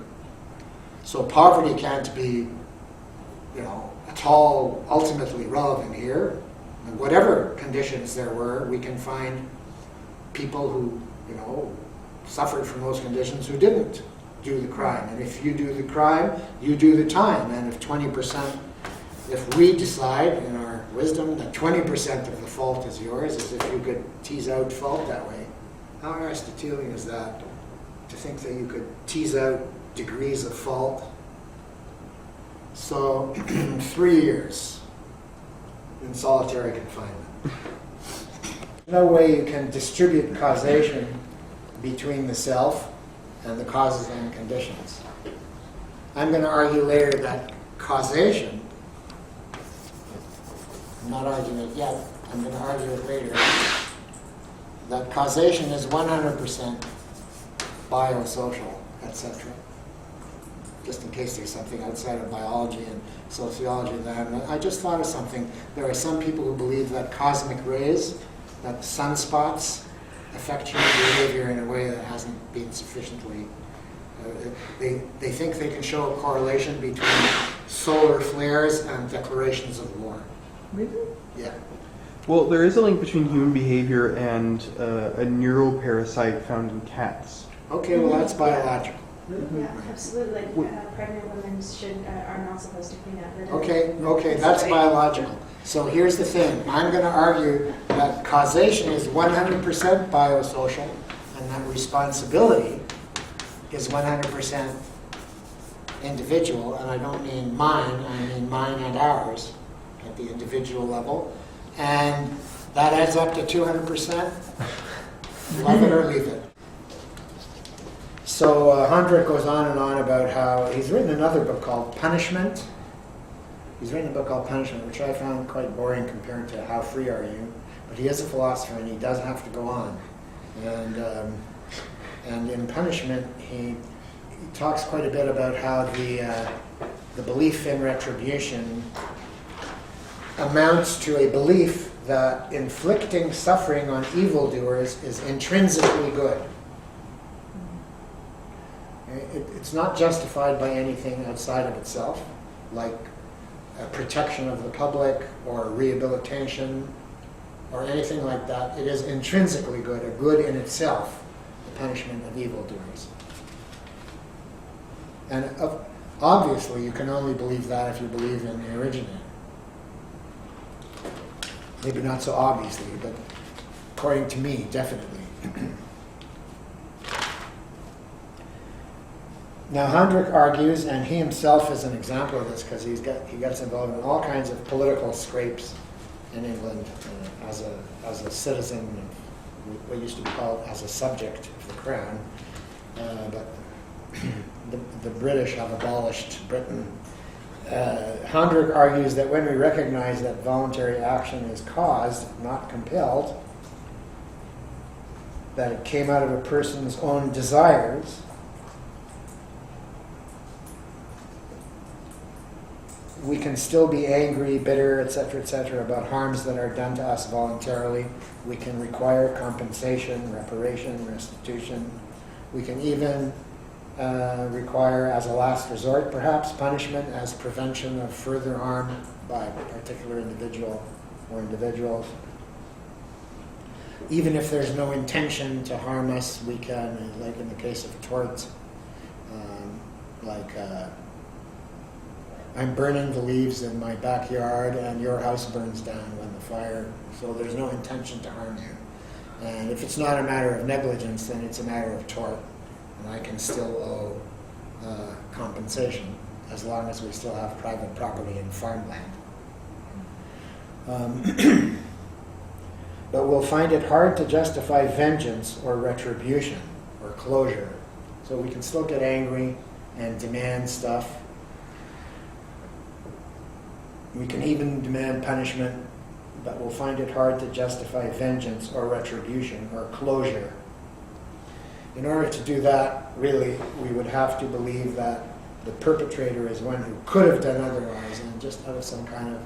So poverty can't be, you know, at all ultimately relevant here. And whatever conditions there were, we can find people who, you know, suffered from those conditions who didn't do the crime. And if you do the crime, you do the time. And if 20%, if we decide in our wisdom that 20% of the fault is yours, as if you could tease out fault that way, how Aristotelian is that? To think that you could tease out degrees of fault? So, 3 years in solitary confinement. No way you can distribute causation between the self and the causes and conditions. I'm going to argue later that causation, I'm not arguing it yet, I'm going to argue it later, that causation is 100% biosocial, etc. Just in case there's something outside of biology and sociology that I just thought of something. There are some people who believe that cosmic rays, that sunspots, affect human behavior in a way that hasn't been sufficiently. They think they can show a correlation between solar flares and declarations of war. Really? Yeah. Well, there is a link between human behavior and a neuroparasite found in cats. Okay, well that's biological. Yeah, absolutely. Like pregnant women are not supposed to clean up litter. Okay, that's biological. So here's the thing. I'm going to argue that causation is 100% biosocial and that responsibility is 100% individual. And I don't mean mine, I mean mine and ours at the individual level. And that adds up to 200%. Love it or leave it. So Honderich goes on and on about how he's written another book called Punishment. He's written a book called Punishment, which I found quite boring compared to How Free Are You? But he is a philosopher and he does have to go on. And in Punishment, he talks quite a bit about how the belief in retribution amounts to a belief that inflicting suffering on evildoers is intrinsically good. It's not justified by anything outside of itself, like protection of the public or rehabilitation or anything like that. It is intrinsically good, a good in itself, the punishment of evildoers. And obviously, you can only believe that if you believe in the original. Maybe not so obviously, but according to me, definitely. Now, Honderich argues, and he himself is an example of this because he gets involved in all kinds of political scrapes in England as a citizen of what used to be called as a subject of the crown. But the British have abolished Britain. Honderich argues that when we recognize that voluntary action is caused, not compelled, that it came out of a person's own desires, we can still be angry, bitter, etc., about harms that are done to us voluntarily. We can require compensation, reparation, restitution. We can even require, as a last resort, perhaps, punishment as prevention of further harm by a particular individual or individuals. Even if there's no intention to harm us, we can, like in the case of torts, I'm burning the leaves in my backyard and your house burns down when the fire, so there's no intention to harm you. And if it's not a matter of negligence, then it's a matter of tort, and I can still owe compensation as long as we still have private property and farmland. But we'll find it hard to justify vengeance or retribution or closure. So we can still get angry and demand stuff. We can even demand punishment, but we'll find it hard to justify vengeance or retribution or closure. In order to do that, really, we would have to believe that the perpetrator is one who could have done otherwise and just out of some kind of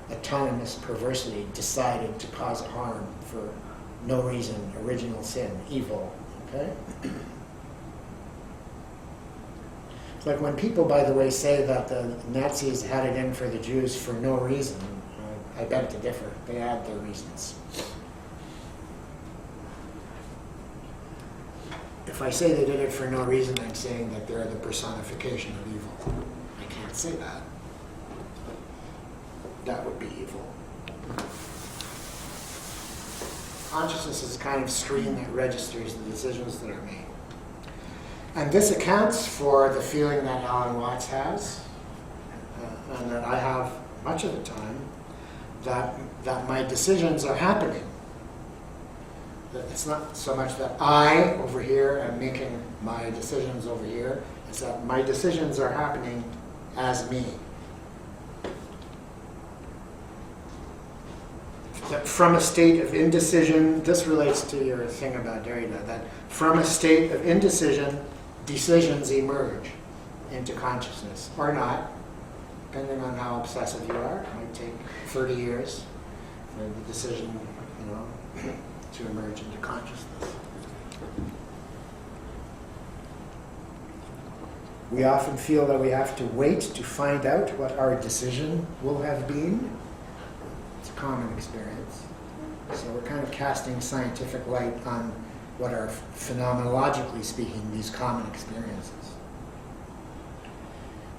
autonomous perversity decided to cause harm for no reason, original sin, evil, okay? It's like when people, by the way, say that the Nazis had it in for the Jews for no reason, I beg to differ. They had their reasons. If I say they did it for no reason, I'm saying that they're the personification of evil. I can't say that. That would be evil. Consciousness is a kind of screen that registers the decisions that are made. And this accounts for the feeling that Alan Watts has, and that I have much of the time, that my decisions are happening. That it's not so much that I, over here, am making my decisions over here, it's that my decisions are happening as me. That from a state of indecision, this relates to your thing about Derrida, that from a state of indecision, decisions emerge into consciousness, or not, depending on how obsessive you are. It might take 30 years for the decision, to emerge into consciousness. We often feel that we have to wait to find out what our decision will have been. It's a common experience. So we're kind of casting scientific light on what are, phenomenologically speaking, these common experiences.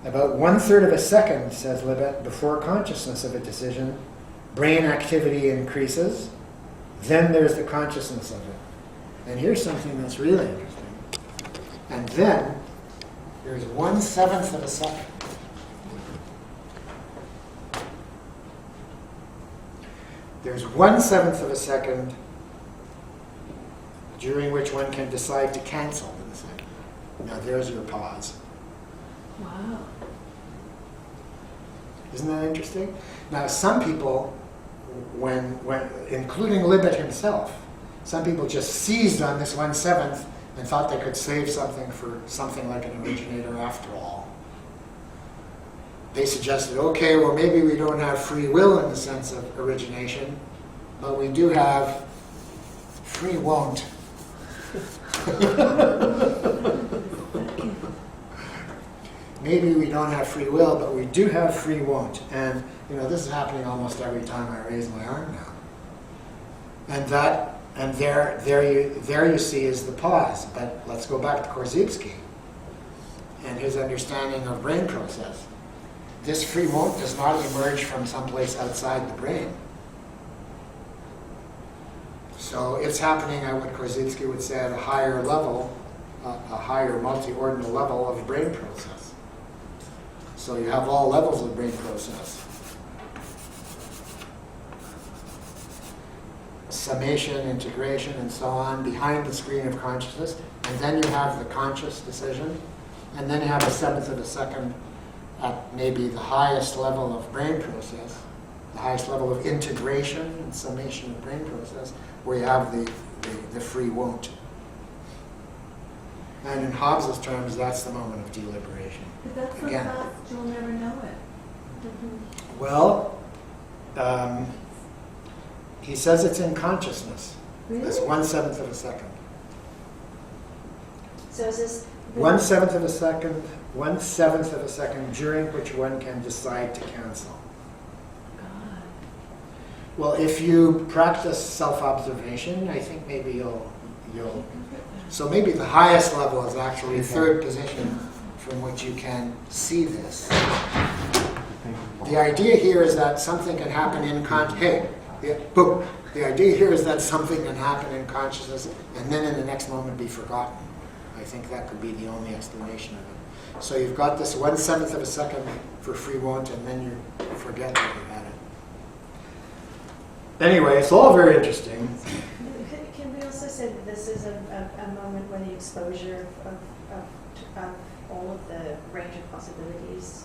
About 1/3 of a second, says Libet, before consciousness of a decision, brain activity increases. Then there's the consciousness of it. And here's something that's really interesting. And then there's 1/7 of a second. There's 1/7 of a second during which one can decide to cancel the decision. Now there's your pause. Wow. Isn't that interesting? Now some people, when including Libet himself, some people just seized on this 1/7 and thought they could save something for something like an originator after all. they suggested, okay, well maybe we don't have free will in the sense of origination, but we do have free won't. Maybe we don't have free will, but we do have free won't. And this is happening almost every time I raise my arm now. And there you see is the pause. But let's go back to Korzybski and his understanding of brain process. This free won't does not emerge from someplace outside the brain. So it's happening at what Korzybski would say at a higher level, a higher multiordinal level of brain process. So you have all levels of brain process. Summation, integration, and so on behind the screen of consciousness. And then you have the conscious decision. And then you have a seventh of a second at maybe the highest level of brain process, the highest level of integration and summation of brain process, where you have the free won't. And in Hobbes's terms, that's the moment of deliberation. But that's so Again. fast, you'll never know it. Well, he says it's in consciousness. Really? It's 1/7 of a second. So is this... 1/7 of a second, 1/7 of a second during which one can decide to cancel. God. Well, if you practice self-observation, I think maybe you'll. So maybe the highest level is actually third position from which you can see this. The idea here is that something can happen in the idea here is that something can happen in consciousness and then in the next moment be forgotten. I think that could be the only explanation of it. So you've got this 1/7 of a second for free won't, and then you forget that you had it. Anyway, it's all very interesting. Can we also say that this is a moment when the exposure of all of the range of possibilities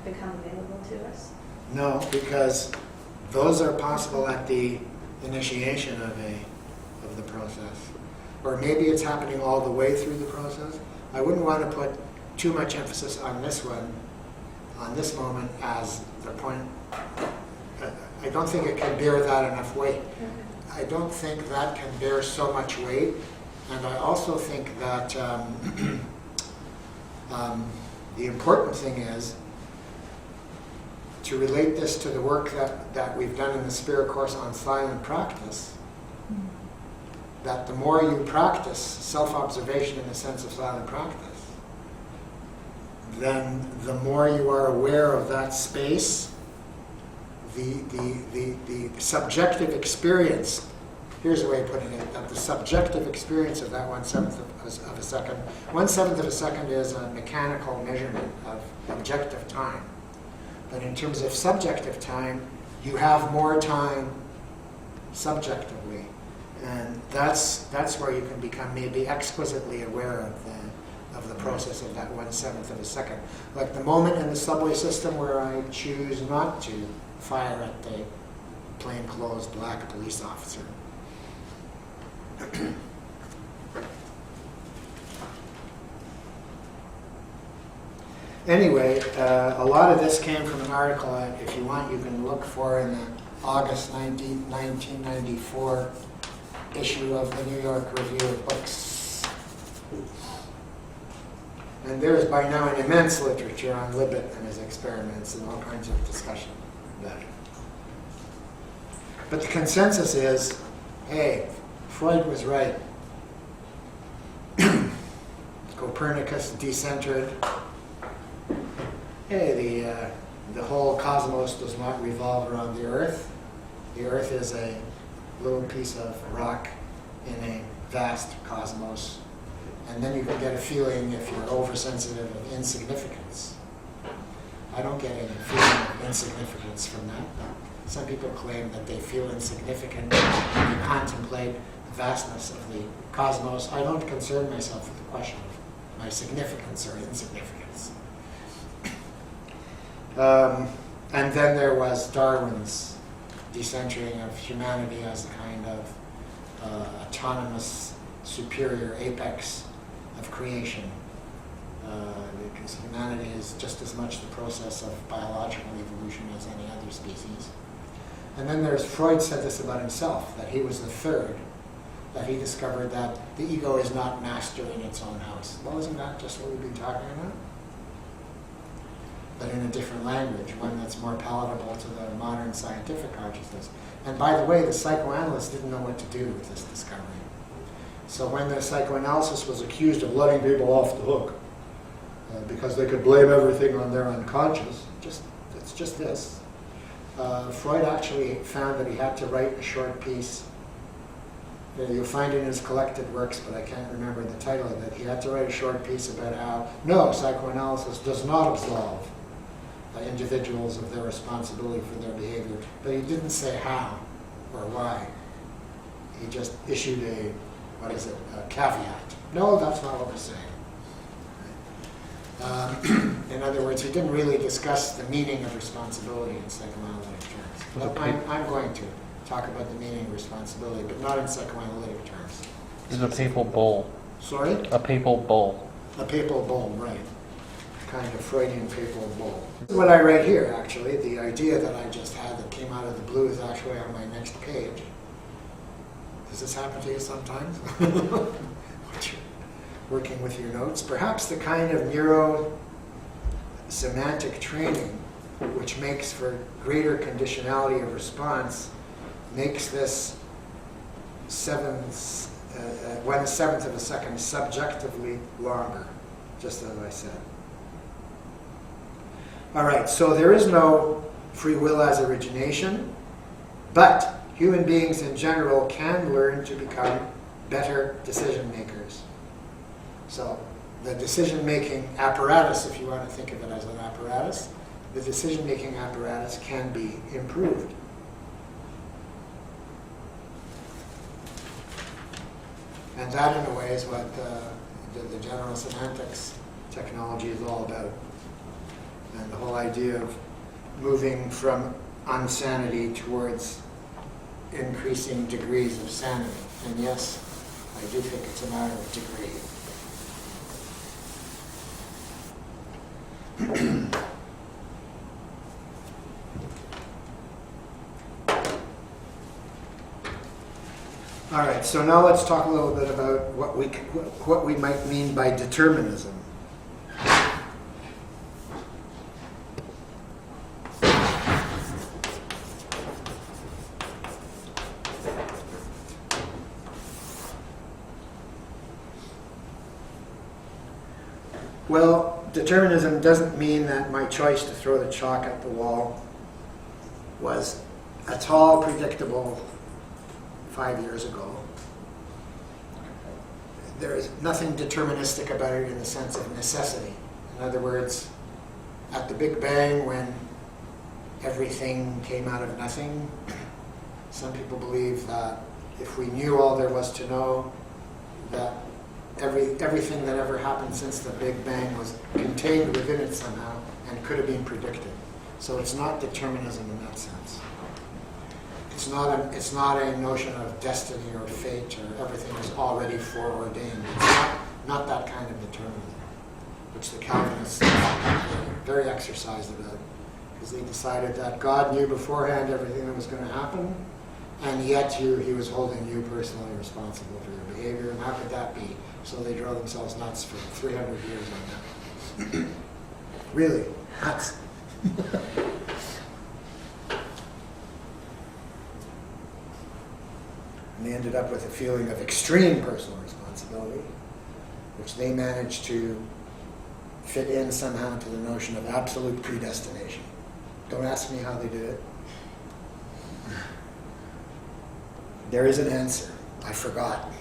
become available to us? No, because those are possible at the initiation of the process. Or maybe it's happening all the way through the process. I wouldn't want to put too much emphasis on this one, on this moment as the point. I don't think it can bear that enough weight. I don't think that can bear so much weight. And I also think that the important thing is to relate this to the work that we've done in the Spirit Course on silent practice, that the more you practice self-observation in the sense of silent practice, then the more you are aware of that space, the subjective experience, here's a way of putting it, that the subjective experience of that 1/7 of a second, 1/7 of a second is a mechanical measurement of objective time. But in terms of subjective time, you have more time subjectively. And that's where you can become maybe exquisitely aware of the process of that 1/7 of a second. Like the moment in the subway system where I choose not to fire at the plainclothes black police officer. Anyway, a lot of this came from an article that, if you want, you can look for in the August 19th, 1994 issue of the New York Review of Books. And there is by now an immense literature on Libet and his experiments and all kinds of discussion about it. But the consensus is, hey, Freud was right. Copernicus decentered. Hey, the whole cosmos does not revolve around the Earth. The Earth is a little piece of rock in a vast cosmos. And then you can get a feeling, if you're oversensitive, of insignificance. I don't get any feeling of insignificance from that. Some people claim that they feel insignificant when they contemplate the vastness of the cosmos. I don't concern myself with the question of my significance or insignificance. And then there was Darwin's decentering of humanity as a kind of autonomous, superior apex of creation. because humanity is just as much the process of biological evolution as any other species. And then there's Freud said this about himself, that he was the third, that he discovered that the ego is not master in its own house. Well, isn't that just what we've been talking about? But in a different language, one that's more palatable to the modern scientific consciousness. And by the way, the psychoanalysts didn't know what to do with this discovery. So when the psychoanalysis was accused of letting people off the hook, because they could blame everything on their unconscious, it's just this. Freud actually found that he had to write a short piece. You'll find it in his collected works, but I can't remember the title of it. He had to write a short piece about how, no, psychoanalysis does not absolve individuals of their responsibility for their behavior. But he didn't say how or why. He just issued a caveat. No, that's not what we're saying. In other words, he didn't really discuss the meaning of responsibility in psychoanalytic terms. But I'm going to talk about the meaning of responsibility, but not in psychoanalytic terms. Is it a papal bull? Sorry? A papal bull. A papal bull, right. Kind of Freudian papal bull. What I write here, actually, the idea that I just had that came out of the blue is actually on my next page. Does this happen to you sometimes? Working with your notes? Perhaps the kind of neuro-semantic training which makes for greater conditionality of response makes this 1/7 of a second subjectively longer, just as I said. All right, so there is no free will as origination, but human beings in general can learn to become better decision makers. So the decision-making apparatus, if you want to think of it as an apparatus, the decision-making apparatus can be improved. And that, in a way, is what the general semantics technology is all about. And the whole idea of moving from unsanity towards increasing degrees of sanity. And yes, I do think it's a matter of degree. All right, so now let's talk a little bit about what we might mean by determinism. Well, determinism doesn't mean that my choice to throw the chalk at the wall was at all predictable 5 years ago. There is nothing deterministic about it in the sense of necessity. In other words, at the Big Bang, when everything came out of nothing, some people believe that if we knew all there was to know, that everything that ever happened since the Big Bang was contained within it somehow and could have been predicted. So it's not determinism in that sense. It's not a notion of destiny or fate or everything is already foreordained. It's not that kind of determinism, which the Calvinists are very exercised about, because they decided that God knew beforehand everything that was going to happen, and yet he was holding you personally responsible for your behavior, and how could that be? So they drove themselves nuts for 300 years on that. Really, nuts. And they ended up with a feeling of extreme personal responsibility, which they managed to fit in somehow to the notion of absolute predestination. Don't ask me how they did it. There is an answer. I forgot.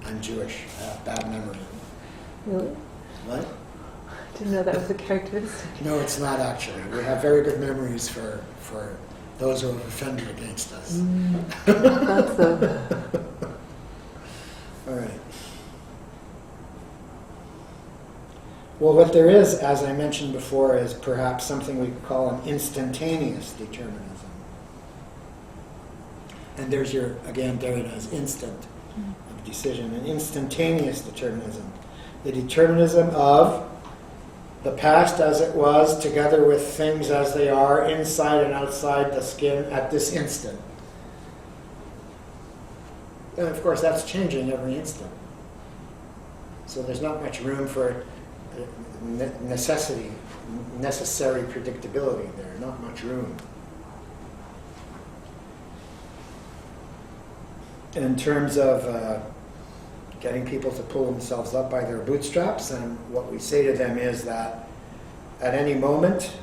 I'm Jewish. I have bad memory. Really? What? Didn't know that was a characteristic. No, it's not actually. We have very good memories for those who have offended against us. That's so. All right. Well, what there is, as I mentioned before, is perhaps something we could call an instantaneous determinism. And there's your, again, Derrida's instant of decision, an instantaneous determinism. The determinism of the past as it was, together with things as they are, inside and outside the skin at this instant. And of course, that's changing every instant. So there's not much room for necessary predictability there, not much room. In terms of getting people to pull themselves up by their bootstraps, and what we say to them is that at any moment,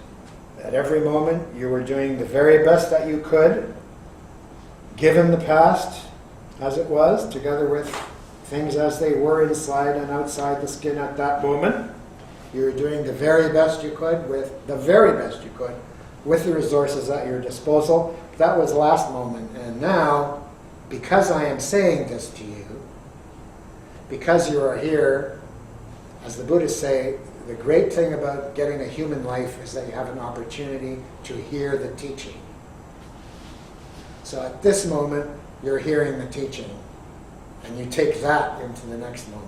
at every moment, you were doing the very best that you could, given the past as it was, together with things as they were inside and outside the skin at that moment. You were doing the very best you could with the very best you could with the resources at your disposal. That was last moment. And now, because I am saying this to you, because you are here, as the Buddhists say, the great thing about getting a human life is that you have an opportunity to hear the teaching. So at this moment, you're hearing the teaching, and you take that into the next moment.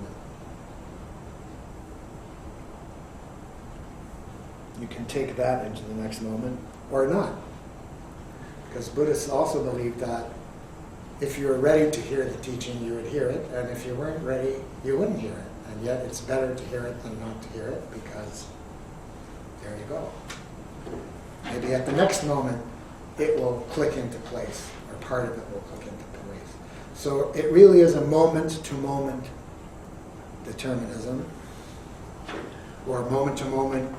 You can take that into the next moment, or not. Because Buddhists also believe that if you were ready to hear the teaching, you would hear it, and if you weren't ready, you wouldn't hear it. And yet it's better to hear it than not to hear it, because there you go. Maybe at the next moment, it will click into place, or part of it will click into place. So it really is a moment-to-moment determinism, or moment-to-moment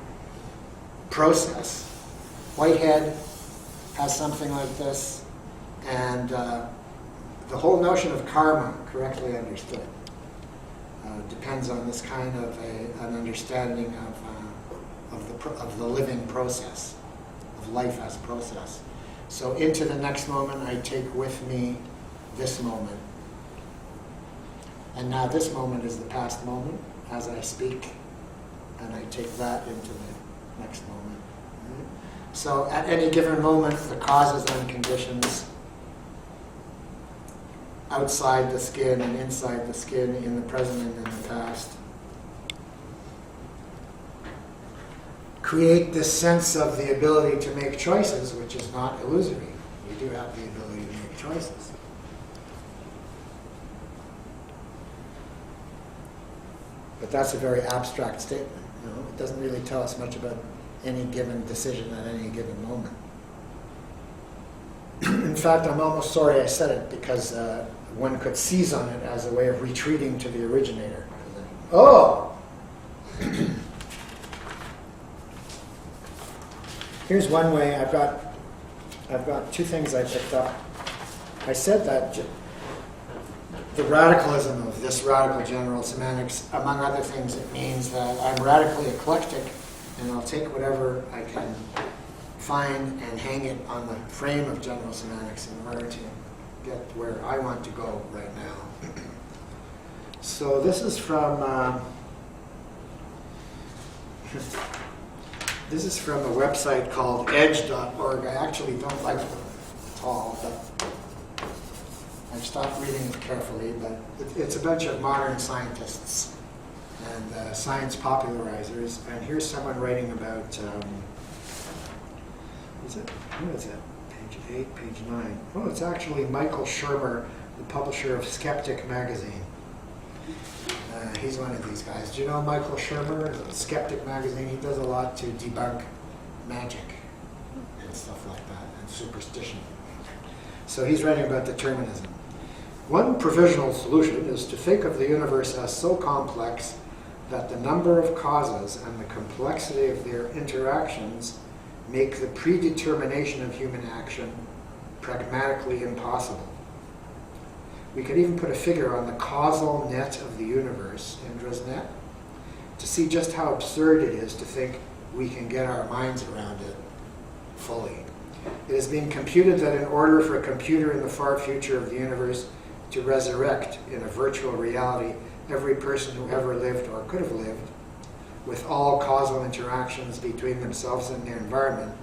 process. Whitehead has something like this, and the whole notion of karma, correctly understood, depends on this kind of an understanding of the living process, of life as process. So into the next moment, I take with me this moment. And now this moment is the past moment as I speak, and I take that into the next moment. Right? So at any given moment, the causes and conditions outside the skin and inside the skin, in the present and in the past, create this sense of the ability to make choices, which is not illusory. You do have the ability to make choices. But that's a very abstract statement. You know? It doesn't really tell us much about any given decision at any given moment. In fact, I'm almost sorry I said it, because one could seize on it as a way of retreating to the originator. Oh! Here's one way. I've got two things I picked up. I said that the radicalism of this radical general semantics, among other things, it means that I'm radically eclectic, and I'll take whatever I can find and hang it on the frame of general semantics in order to get where I want to go right now. So this is from a website called edge.org. I actually don't like them at all, but I've stopped reading it carefully. But it's a bunch of modern scientists and science popularizers. And here's someone writing about, what is it? Page 8, page 9. Oh, it's actually Michael Shermer, the publisher of Skeptic magazine. He's one of these guys. Do you know Michael Shermer? Skeptic magazine. He does a lot to debunk magic and stuff like that, and superstition. So he's writing about determinism. One provisional solution is to think of the universe as so complex that the number of causes and the complexity of their interactions make the predetermination of human action pragmatically impossible. We could even put a figure on the causal net of the universe, Indra's net, to see just how absurd it is to think we can get our minds around it fully. It has been computed that in order for a computer in the far future of the universe to resurrect in a virtual reality every person who ever lived or could have lived, with all causal interactions between themselves and their environment,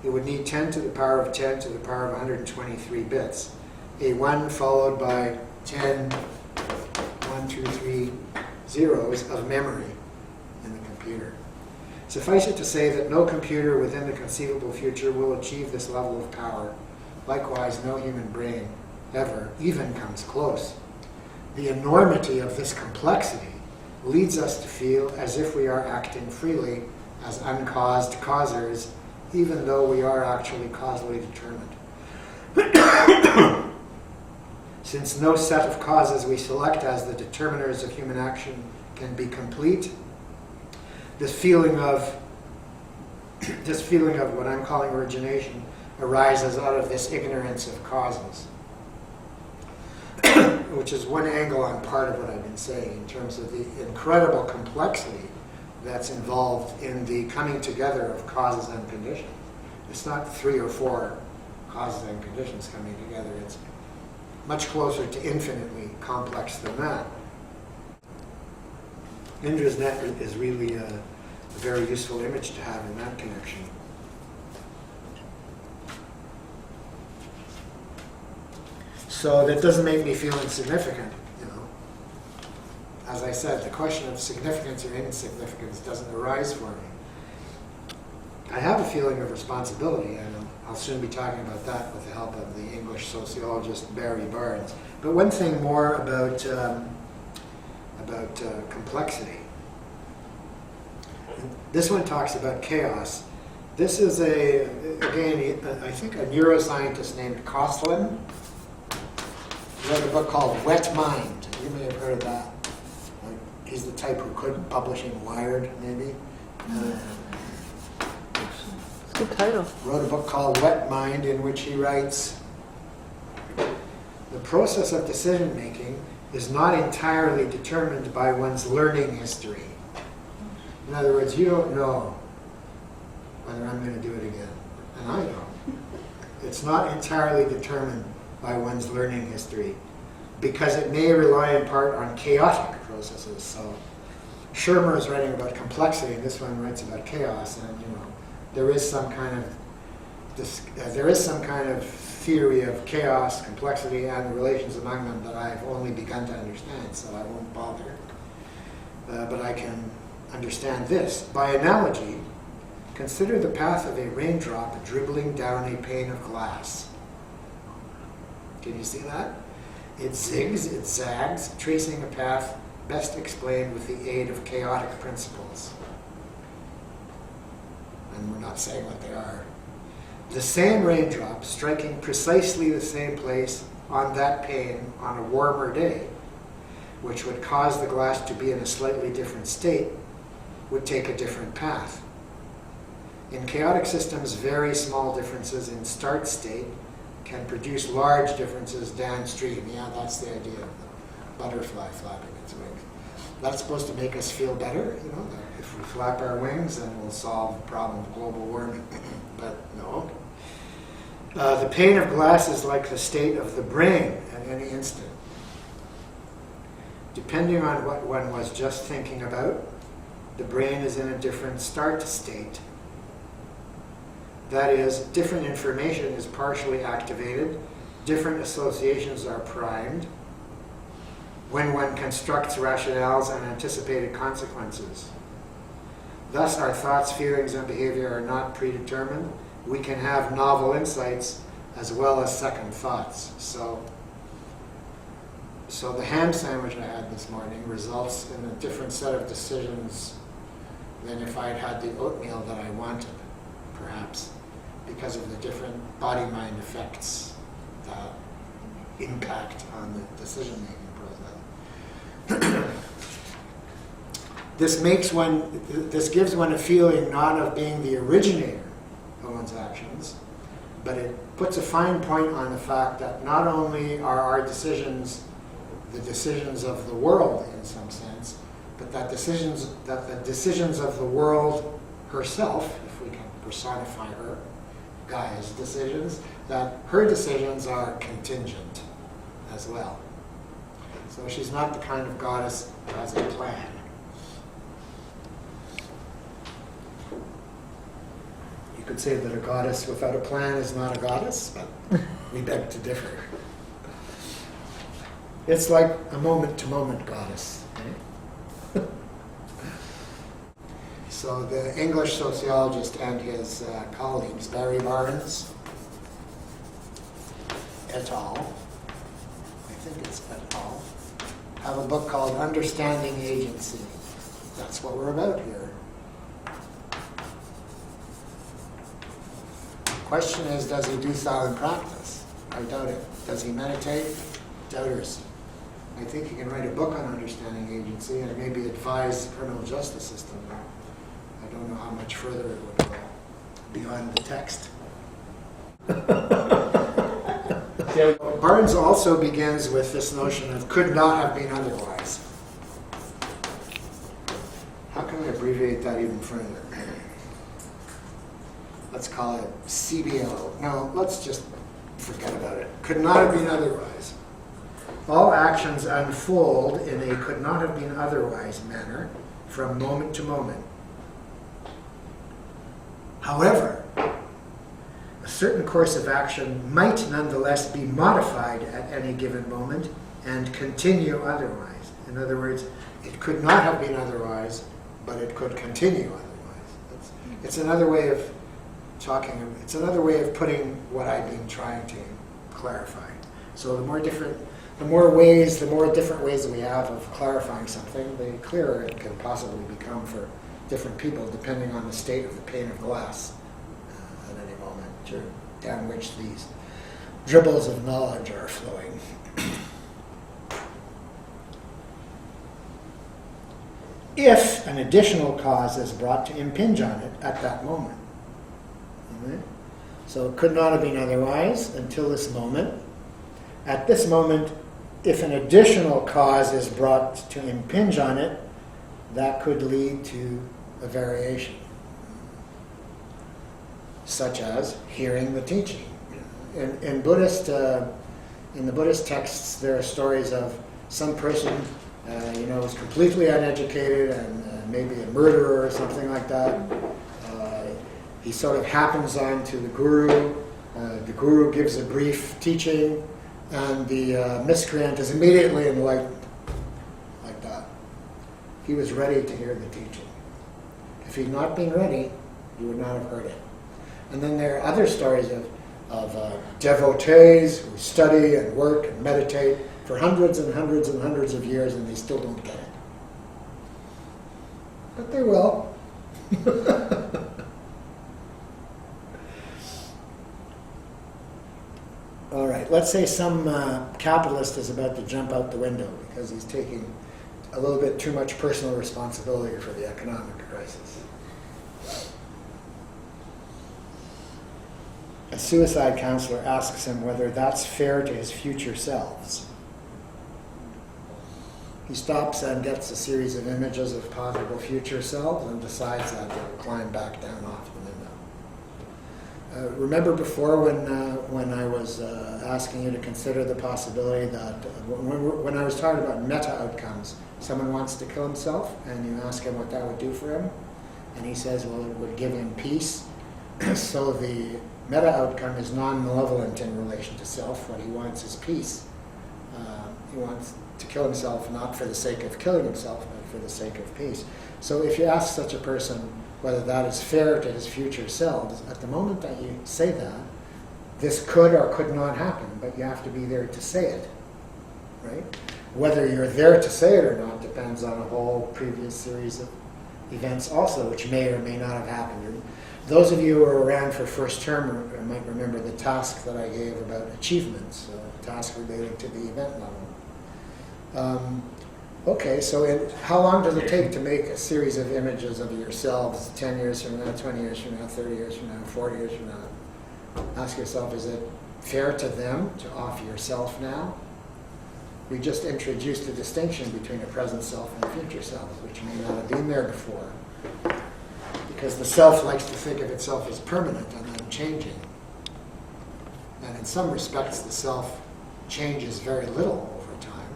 it would need 10 to the power of 10 to the power of 123 bits. A 1 followed by 10, 1, 2, 3 zeros of memory in the computer. Suffice it to say that no computer within the conceivable future will achieve this level of power. Likewise, no human brain ever even comes close. The enormity of this complexity leads us to feel as if we are acting freely as uncaused causers, even though we are actually causally determined. Since no set of causes we select as the determiners of human action can be complete, this feeling of what I'm calling origination arises out of this ignorance of causes, which is one angle on part of what I've been saying in terms of the incredible complexity that's involved in the coming together of causes and conditions. It's not 3 or 4 causes and conditions coming together. It's much closer to infinitely complex than that. Indra's net is really a very useful image to have in that connection. So that doesn't make me feel insignificant, you know. As I said, the question of significance or insignificance doesn't arise for me. I have a feeling of responsibility, and I'll soon be talking about that with the help of the English sociologist Barry Barnes. But one thing more about complexity. This one talks about chaos. This is again, I think a neuroscientist named Coughlin. He wrote a book called Wet Mind. You may have heard of that. He's the type who couldn't publish in Wired, maybe. It's a good title. Wrote a book called Wet Mind, in which he writes, the process of decision making is not entirely determined by one's learning history. In other words, you don't know whether I'm going to do it again, and I don't. It's not entirely determined by one's learning history, because it may rely in part on chaotic processes. So Schirmer is writing about complexity, and this one writes about chaos, and you know, there is some kind of theory of chaos, complexity, and the relations among them that I've only begun to understand, so I won't bother. But I can understand this. By analogy, consider the path of a raindrop dribbling down a pane of glass. Can you see that? It zigs, it zags, tracing a path best explained with the aid of chaotic principles. And we're not saying what they are. The same raindrop striking precisely the same place on that pane on a warmer day, which would cause the glass to be in a slightly different state, would take a different path. In chaotic systems, very small differences in start state can produce large differences downstream. Yeah, that's the idea of the butterfly flapping its wings. That's supposed to make us feel better, you know, that if we flap our wings, then we'll solve the problem of global warming. But no. The pane of glass is like the state of the brain at any instant. Depending on what one was just thinking about, the brain is in a different start state. That is, different information is partially activated, different associations are primed when one constructs rationales and anticipated consequences. Thus, our thoughts, feelings, and behavior are not predetermined. We can have novel insights as well as second thoughts. So the ham sandwich I had this morning results in a different set of decisions than if I'd had the oatmeal that I wanted, perhaps, because of the different body-mind effects that impact on the decision-making process. This gives one a feeling not of being the originator of one's actions, but it puts a fine point on the fact that not only are our decisions the decisions of the world in some sense, but that the decisions of the world herself, if we can personify her, Gaia's decisions, that her decisions are contingent as well. So she's not the kind of goddess who has a plan. You could say that a goddess without a plan is not a goddess, but we beg to differ. It's like a moment-to-moment goddess. Right? So the English sociologist and his colleagues, Barry Barnes et al., I think it's et al., have a book called Understanding Agency. That's what we're about here. The question is, does he do silent practice? I doubt it. Does he meditate? Doubters. I think he can write a book on understanding agency and maybe advise the criminal justice system. I don't know how much further it would go beyond the text. Barnes also begins with this notion of could not have been otherwise. How can we abbreviate that even further? Let's call it CBO. No, let's just forget about it. Could not have been otherwise. All actions unfold in a could not have been otherwise manner from moment to moment. However, a certain course of action might nonetheless be modified at any given moment and continue otherwise. In other words, it could not have been otherwise, but it could continue otherwise. It's another way of talking, it's another way of putting what I've been trying to clarify. So the more different ways we have of clarifying something, the clearer it can possibly become for different people, depending on the state of the pane of glass at any moment, down which these dribbles of knowledge are flowing. If an additional cause is brought to impinge on it at that moment. All right? So it could not have been otherwise until this moment. At this moment, if an additional cause is brought to impinge on it, that could lead to a variation, such as hearing the teaching. In the Buddhist texts, there are stories of some person, was completely uneducated and maybe a murderer or something like that. He sort of happens on to the guru. The guru gives a brief teaching, and the miscreant is immediately enlightened, like that. He was ready to hear the teaching. If he'd not been ready, he would not have heard it. And then there are other stories of devotees who study and work and meditate for hundreds and hundreds and hundreds of years, and they still don't get it. But they will. All right, let's say some capitalist is about to jump out the window because he's taking a little bit too much personal responsibility for the economic crisis. A suicide counselor asks him whether that's fair to his future selves. He stops and gets a series of images of possible future selves and decides that he'll climb back down off the window. Remember before when I was asking you to consider the possibility that when I was talking about meta outcomes, someone wants to kill himself and you ask him what that would do for him, and he says, well, it would give him peace. So the meta outcome is non-malevolent in relation to self. What he wants is peace. He wants to kill himself not for the sake of killing himself, but for the sake of peace. So if you ask such a person whether that is fair to his future selves, at the moment that you say that, this could or could not happen, but you have to be there to say it, right? Whether you're there to say it or not depends on a whole previous series of events also, which may or may not have happened. Those of you who were around for first term might remember the task that I gave about achievements, a task relating to the event level. Okay, so how long does it take to make a series of images of yourselves 10 years from now, 20 years from now, 30 years from now, 40 years from now? Ask yourself, is it fair to them to offer yourself now? We just introduced a distinction between a present self and a future self, which may not have been there before. Because the self likes to think of itself as permanent and unchanging. And in some respects, the self changes very little over time.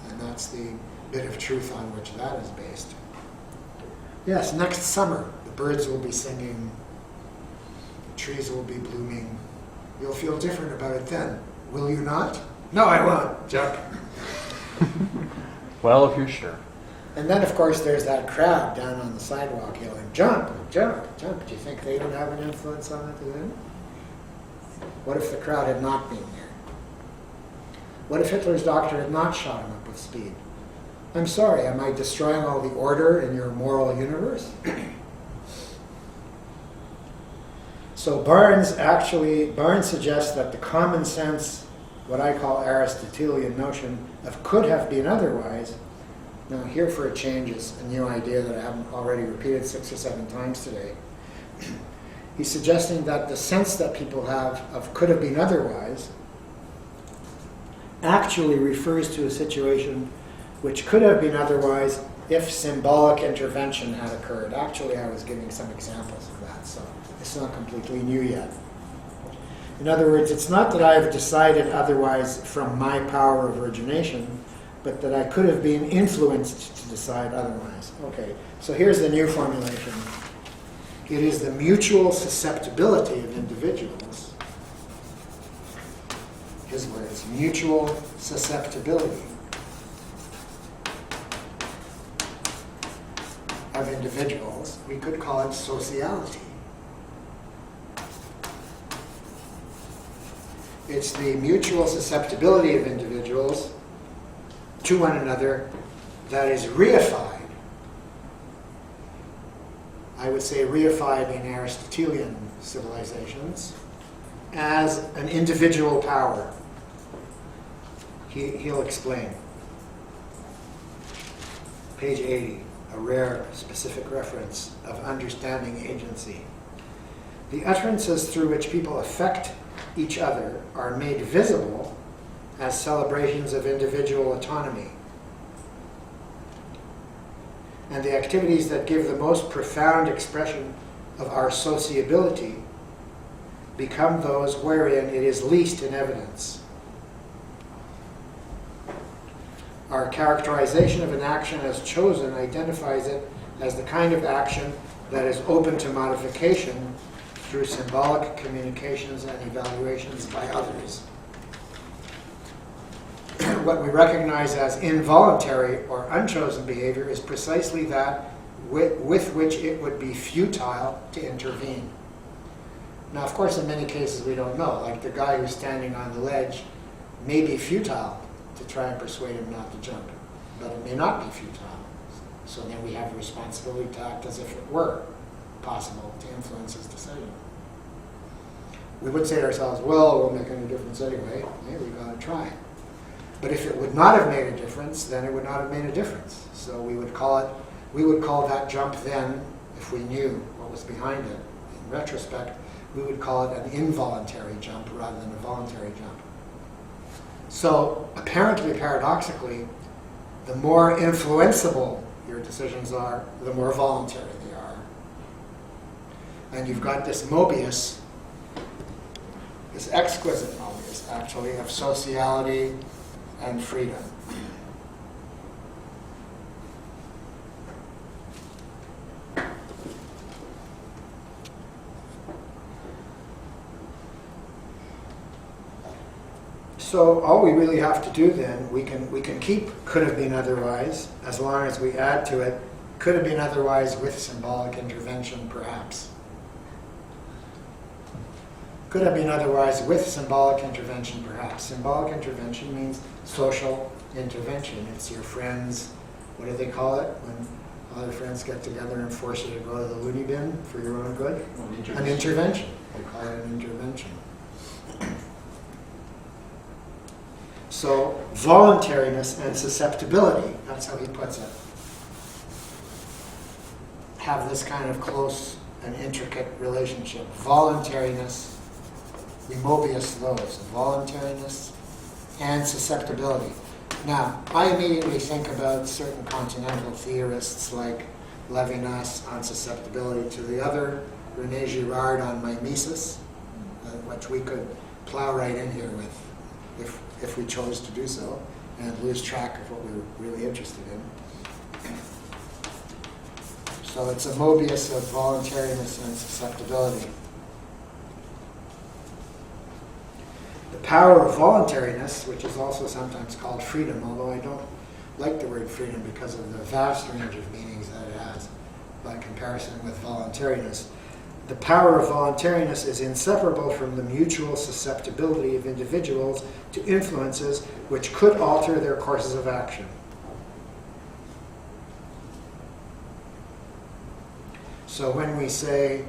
And that's the bit of truth on which that is based. Yes, next summer, the birds will be singing, the trees will be blooming. You'll feel different about it then. Will you not? No, I won't. Joke. Well, if you're sure. And then, of course, there's that crowd down on the sidewalk yelling, jump, jump, jump. Do you think they would have an influence on it then? What if the crowd had not been there? What if Hitler's doctor had not shot him up with speed? I'm sorry, am I destroying all the order in your moral universe? So Barnes suggests that the common sense, what I call Aristotelian notion of could have been otherwise. Now here for a change is a new idea that I haven't already repeated 6 or 7 times today. He's suggesting that the sense that people have of could have been otherwise actually refers to a situation which could have been otherwise if symbolic intervention had occurred. Actually, I was giving some examples of that, so it's not completely new yet. In other words, it's not that I have decided otherwise from my power of origination, but that I could have been influenced to decide otherwise. Okay, so here's the new formulation. It is the mutual susceptibility of individuals. His words, mutual susceptibility of individuals. We could call it sociality. It's the mutual susceptibility of individuals to one another that is reified. I would say reified in Aristotelian civilizations as an individual power. He'll explain. Page 80, a rare specific reference of understanding agency. The utterances through which people affect each other are made visible as celebrations of individual autonomy. And the activities that give the most profound expression of our sociability become those wherein it is least in evidence. Our characterization of an action as chosen identifies it as the kind of action that is open to modification through symbolic communications and evaluations by others. What we recognize as involuntary or unchosen behavior is precisely that with which it would be futile to intervene. Now, of course, in many cases we don't know. Like the guy who's standing on the ledge may be futile to try and persuade him not to jump, but it may not be futile. So then we have a responsibility to act as if it were possible to influence his decision. We would say to ourselves, well, it won't make any difference anyway. Yeah, we've got to try. But if it would not have made a difference, then it would not have made a difference. So we would call that jump then, if we knew what was behind it. In retrospect, we would call it an involuntary jump rather than a voluntary jump. So apparently, paradoxically, the more influenceable your decisions are, the more voluntary they are. And you've got this Mobius, this exquisite Mobius, actually, of sociality and freedom. So all we really have to do then, we can keep could have been otherwise, as long as we add to it could have been otherwise with symbolic intervention, perhaps. Could have been otherwise with symbolic intervention, perhaps. Symbolic intervention means social intervention. It's your friends, what do they call it? When other friends get together and force you to go to the loony bin for your own good? An intervention. They call it an intervention. So, voluntariness and susceptibility, that's how he puts it, have this kind of close and intricate relationship. Voluntariness, we Mobius those, voluntariness and susceptibility. Now, I immediately think about certain continental theorists like Levinas on susceptibility to the other, René Girard on mimesis, which we could plow right in here with if we chose to do so, and lose track of what we were really interested in. So it's a Mobius of voluntariness and susceptibility. The power of voluntariness, which is also sometimes called freedom, although I don't like the word freedom because of the vast range of meanings that it has by comparison with voluntariness. The power of voluntariness is inseparable from the mutual susceptibility of individuals to influences which could alter their courses of action. So when we say,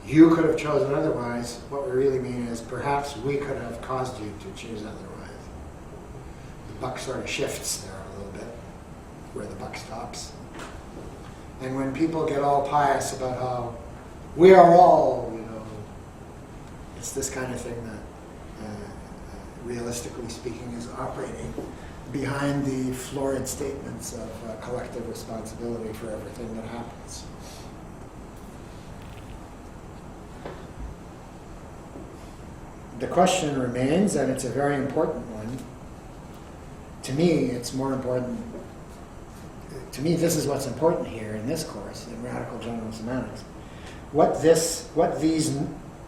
you could have chosen otherwise, what we really mean is perhaps we could have caused you to choose otherwise. The buck sort of shifts there a little bit, where the buck stops. And when people get all pious about how we are all, it's this kind of thing that, realistically speaking, is operating behind the florid statements of collective responsibility for everything that happens. The question remains, and it's a very important one. To me, it's more important. To me, this is what's important here in this course, in Radical General Semantics. What these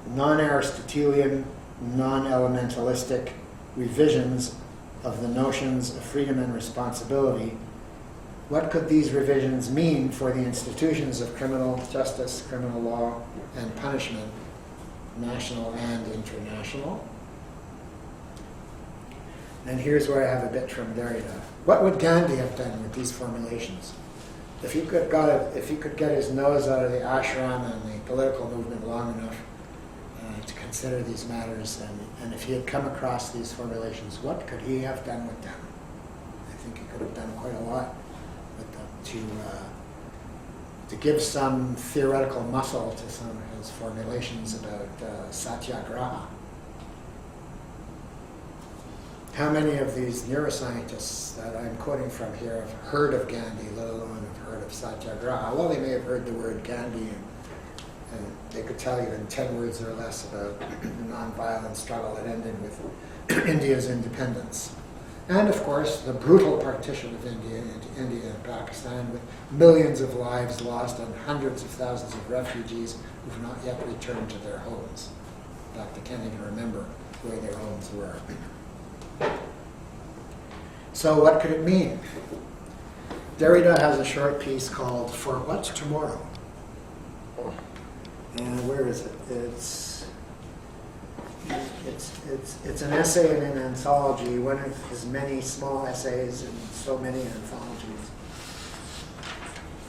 non-Aristotelian, non-elementalistic revisions of the notions of freedom and responsibility, what could these revisions mean for the institutions of criminal justice, criminal law, and punishment, national and international? And here's where I have a bit from Derrida. What would Gandhi have done with these formulations? If he could get his nose out of the ashram and the political movement long enough to consider these matters, and if he had come across these formulations, what could he have done with them? I think he could have done quite a lot with them to give some theoretical muscle to some of his formulations about satyagraha. How many of these neuroscientists that I'm quoting from here have heard of Gandhi, let alone have heard of satyagraha? Well, they may have heard the word Gandhi, and they could tell you in 10 words or less about the nonviolent struggle that ended with India's independence. And, of course, the brutal partition of India into India and Pakistan, with millions of lives lost and hundreds of thousands of refugees who've not yet returned to their homes. In fact, they can't even remember where their homes were. So what could it mean? Derrida has a short piece called For What Tomorrow? And where is it? It's an essay in an anthology, one of his many small essays in so many anthologies.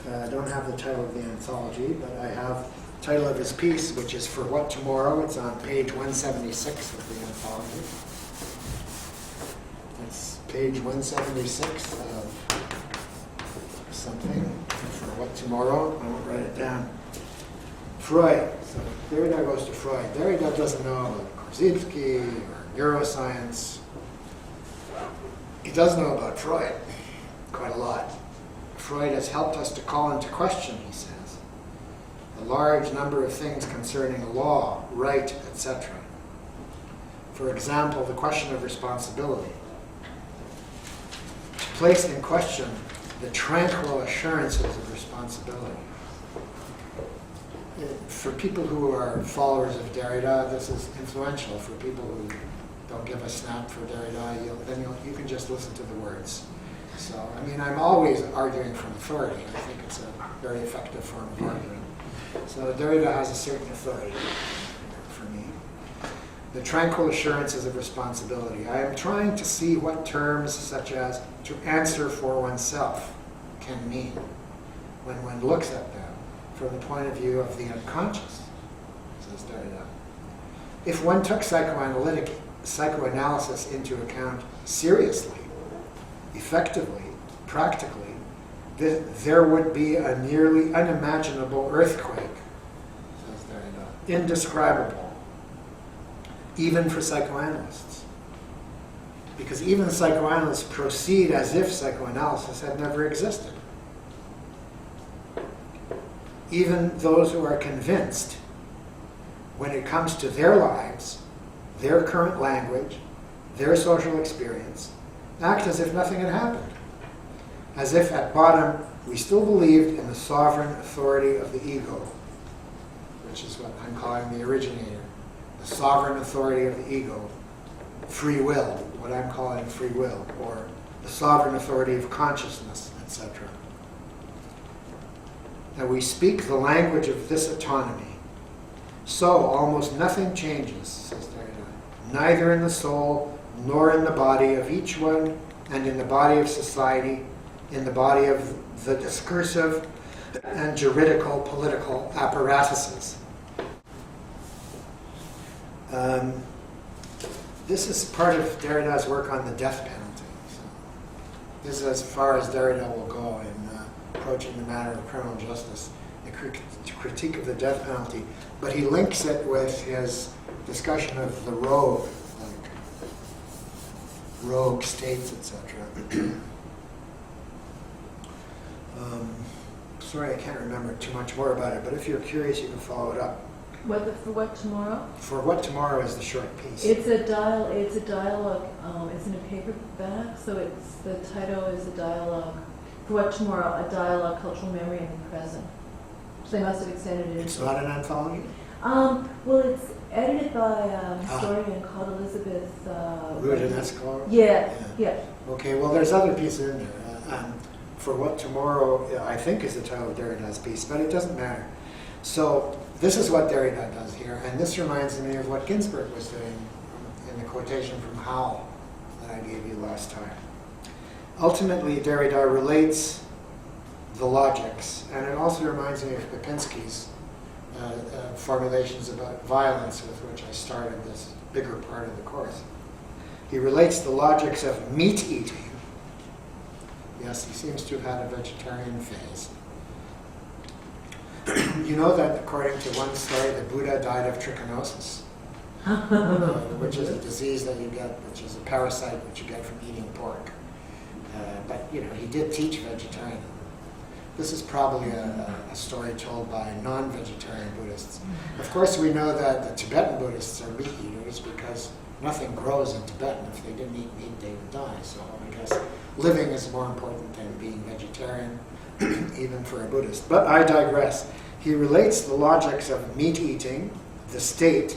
I don't have the title of the anthology, but I have the title of his piece, which is For What Tomorrow? It's on page 176 of the anthology. It's page 176 of something. For What Tomorrow? I won't write it down. Freud. So Derrida goes to Freud. Derrida doesn't know about Korzybski or neuroscience. He does know about Freud quite a lot. Freud has helped us to call into question, he says, a large number of things concerning law, right, etc. For example, the question of responsibility. To place in question the tranquil assurances of responsibility. For people who are followers of Derrida, this is influential. For people who don't give a snap for Derrida, you can just listen to the words. So, I mean, I'm always arguing from authority. I think it's a very effective form of argument. So Derrida has a certain authority for me. The tranquil assurances of responsibility. I am trying to see what terms such as to answer for oneself can mean when one looks at them from the point of view of the unconscious, says Derrida. If one took psychoanalysis into account seriously, effectively, practically, there would be a nearly unimaginable earthquake, says Derrida, indescribable, even for psychoanalysts. Because even psychoanalysts proceed as if psychoanalysis had never existed. Even those who are convinced, when it comes to their lives, their current language, their social experience, act as if nothing had happened. As if at bottom we still believed in the sovereign authority of the ego, which is what I'm calling the originator. The sovereign authority of the ego, free will, what I'm calling free will, or the sovereign authority of consciousness, etc. Now we speak the language of this autonomy. So almost nothing changes, says Derrida, neither in the soul nor in the body of each one, and in the body of society, in the body of the discursive and juridical political apparatuses. This is part of Derrida's work on the death penalty. So this is as far as Derrida will go in approaching the matter of criminal justice, the critique of the death penalty. But he links it with his discussion of the rogue, like rogue states, etc. Sorry, I can't remember too much more about it, but if you're curious, you can follow it up. For what tomorrow? For What Tomorrow is the short piece. It's a dialogue. It's in a paperback, so the title is a dialogue. For What Tomorrow? A dialogue, cultural memory, and the present. So they must have extended it. It's not an anthology? Well, it's edited by a historian called Elizabeth. Rudinesco? Yeah. Okay, well, there's other pieces in there. For What Tomorrow, I think, is the title of Derrida's piece, but it doesn't matter. So this is what Derrida does here, and this reminds me of what Ginsberg was doing in the quotation from Howell that I gave you last time. Ultimately, Derrida relates the logics, and it also reminds me of Popinski's formulations about violence with which I started this bigger part of the course. He relates the logics of meat eating. Yes, he seems to have had a vegetarian phase. You know that according to one story, the Buddha died of trichinosis, which is a disease that you get, which is a parasite which you get from eating pork. But he did teach vegetarianism. This is probably a story told by non-vegetarian Buddhists. Of course, we know that the Tibetan Buddhists are meat eaters because nothing grows in Tibet, and if they didn't eat meat, they would die. So I guess living is more important than being vegetarian, even for a Buddhist. But I digress. He relates the logics of meat eating, the state,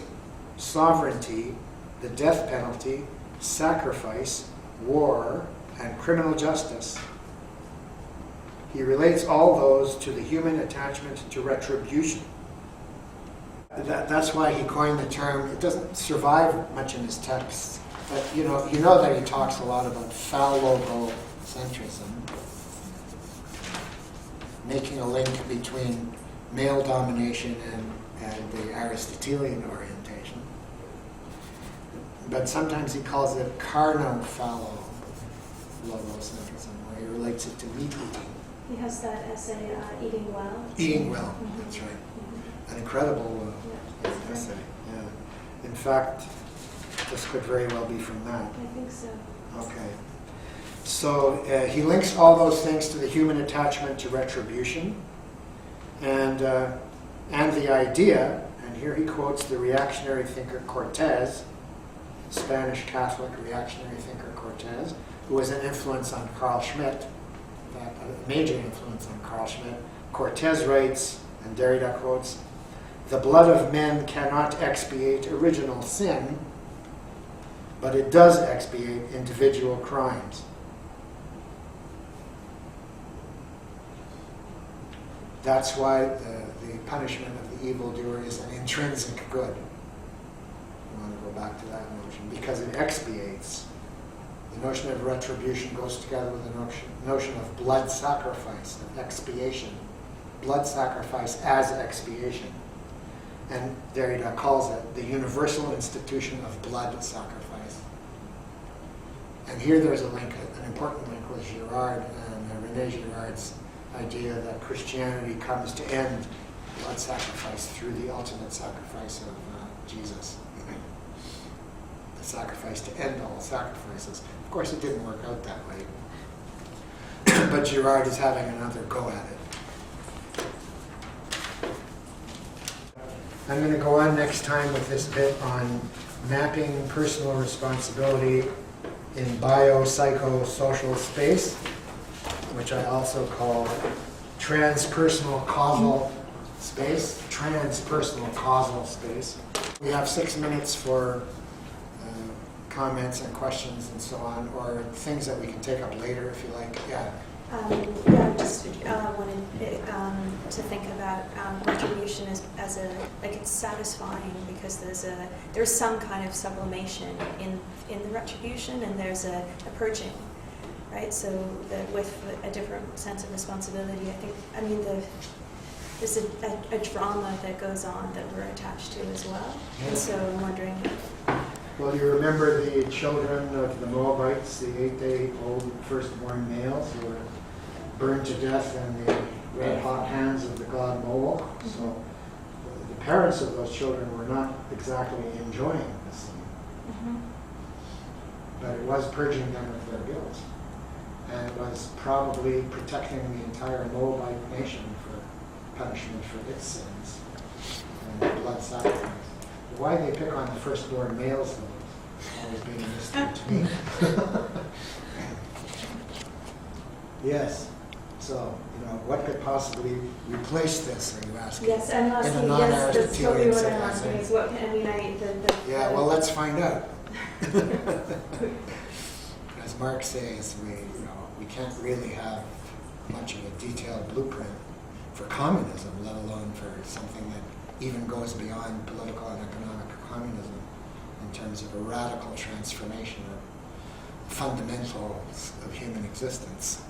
sovereignty, the death penalty, sacrifice, war, and criminal justice. He relates all those to the human attachment to retribution. That's why he coined the term. It doesn't survive much in his texts, but you know that he talks a lot about phallogocentrism, making a link between male domination and the Aristotelian orientation. But sometimes he calls it carno-phallogocentrism, where he relates it to meat eating. He has that essay, Eating Well. Eating Well, that's right. An incredible essay. Yeah. In fact, this could very well be from that. I think so. Okay. So he links all those things to the human attachment to retribution, and the idea. And here he quotes the reactionary thinker Cortez, Spanish Catholic reactionary thinker Cortez, who was an influence on Carl Schmitt, a major influence on Carl Schmitt. Cortez writes, and Derrida quotes, "The blood of men cannot expiate original sin, but it does expiate individual crimes." That's why the punishment of the evildoer is an intrinsic good. I want to go back to that notion, because it expiates. The notion of retribution goes together with the notion of blood sacrifice, of expiation. Blood sacrifice as expiation. And Derrida calls it the universal institution of blood sacrifice. And here there's a link, an important link with Girard and René Girard's idea that Christianity comes to end blood sacrifice through the ultimate sacrifice of Jesus. The sacrifice to end all sacrifices. Of course, it didn't work out that way. But Girard is having another go at it. I'm going to go on next time with this bit on mapping personal responsibility in biopsychosocial space, which I also call transpersonal causal space. Transpersonal causal space. We have 6 minutes for comments and questions and so on, or things that we can take up later if you like. Yeah. Yeah, I just wanted to think about retribution as a, like, it's satisfying because there's some kind of sublimation in the retribution, and there's a purging, right? So with a different sense of responsibility, there's a drama that goes on that we're attached to as well. Yeah. And so I'm wondering. Well, you remember the children of the Moabites, the 8-day-old firstborn males who were burned to death in the red-hot hands of the god Moloch. So the parents of those children were not exactly enjoying this thing, but it was purging them of their guilt, and it was probably protecting the entire Moabite nation for punishment for its sins and blood sacrifice. Why they pick on the firstborn males, though, has always been a mystery to me. Yes. So, what could possibly replace this, are you asking? Yes, I'm asking, In a yes, that's totally non-Aristotelian what I'm sense, asking, eh? is what can, Yeah, well, let's find out. As Marx says, we can't really have much of a detailed blueprint for communism, let alone for something that even goes beyond political and economic communism in terms of a radical transformation of fundamentals of human existence.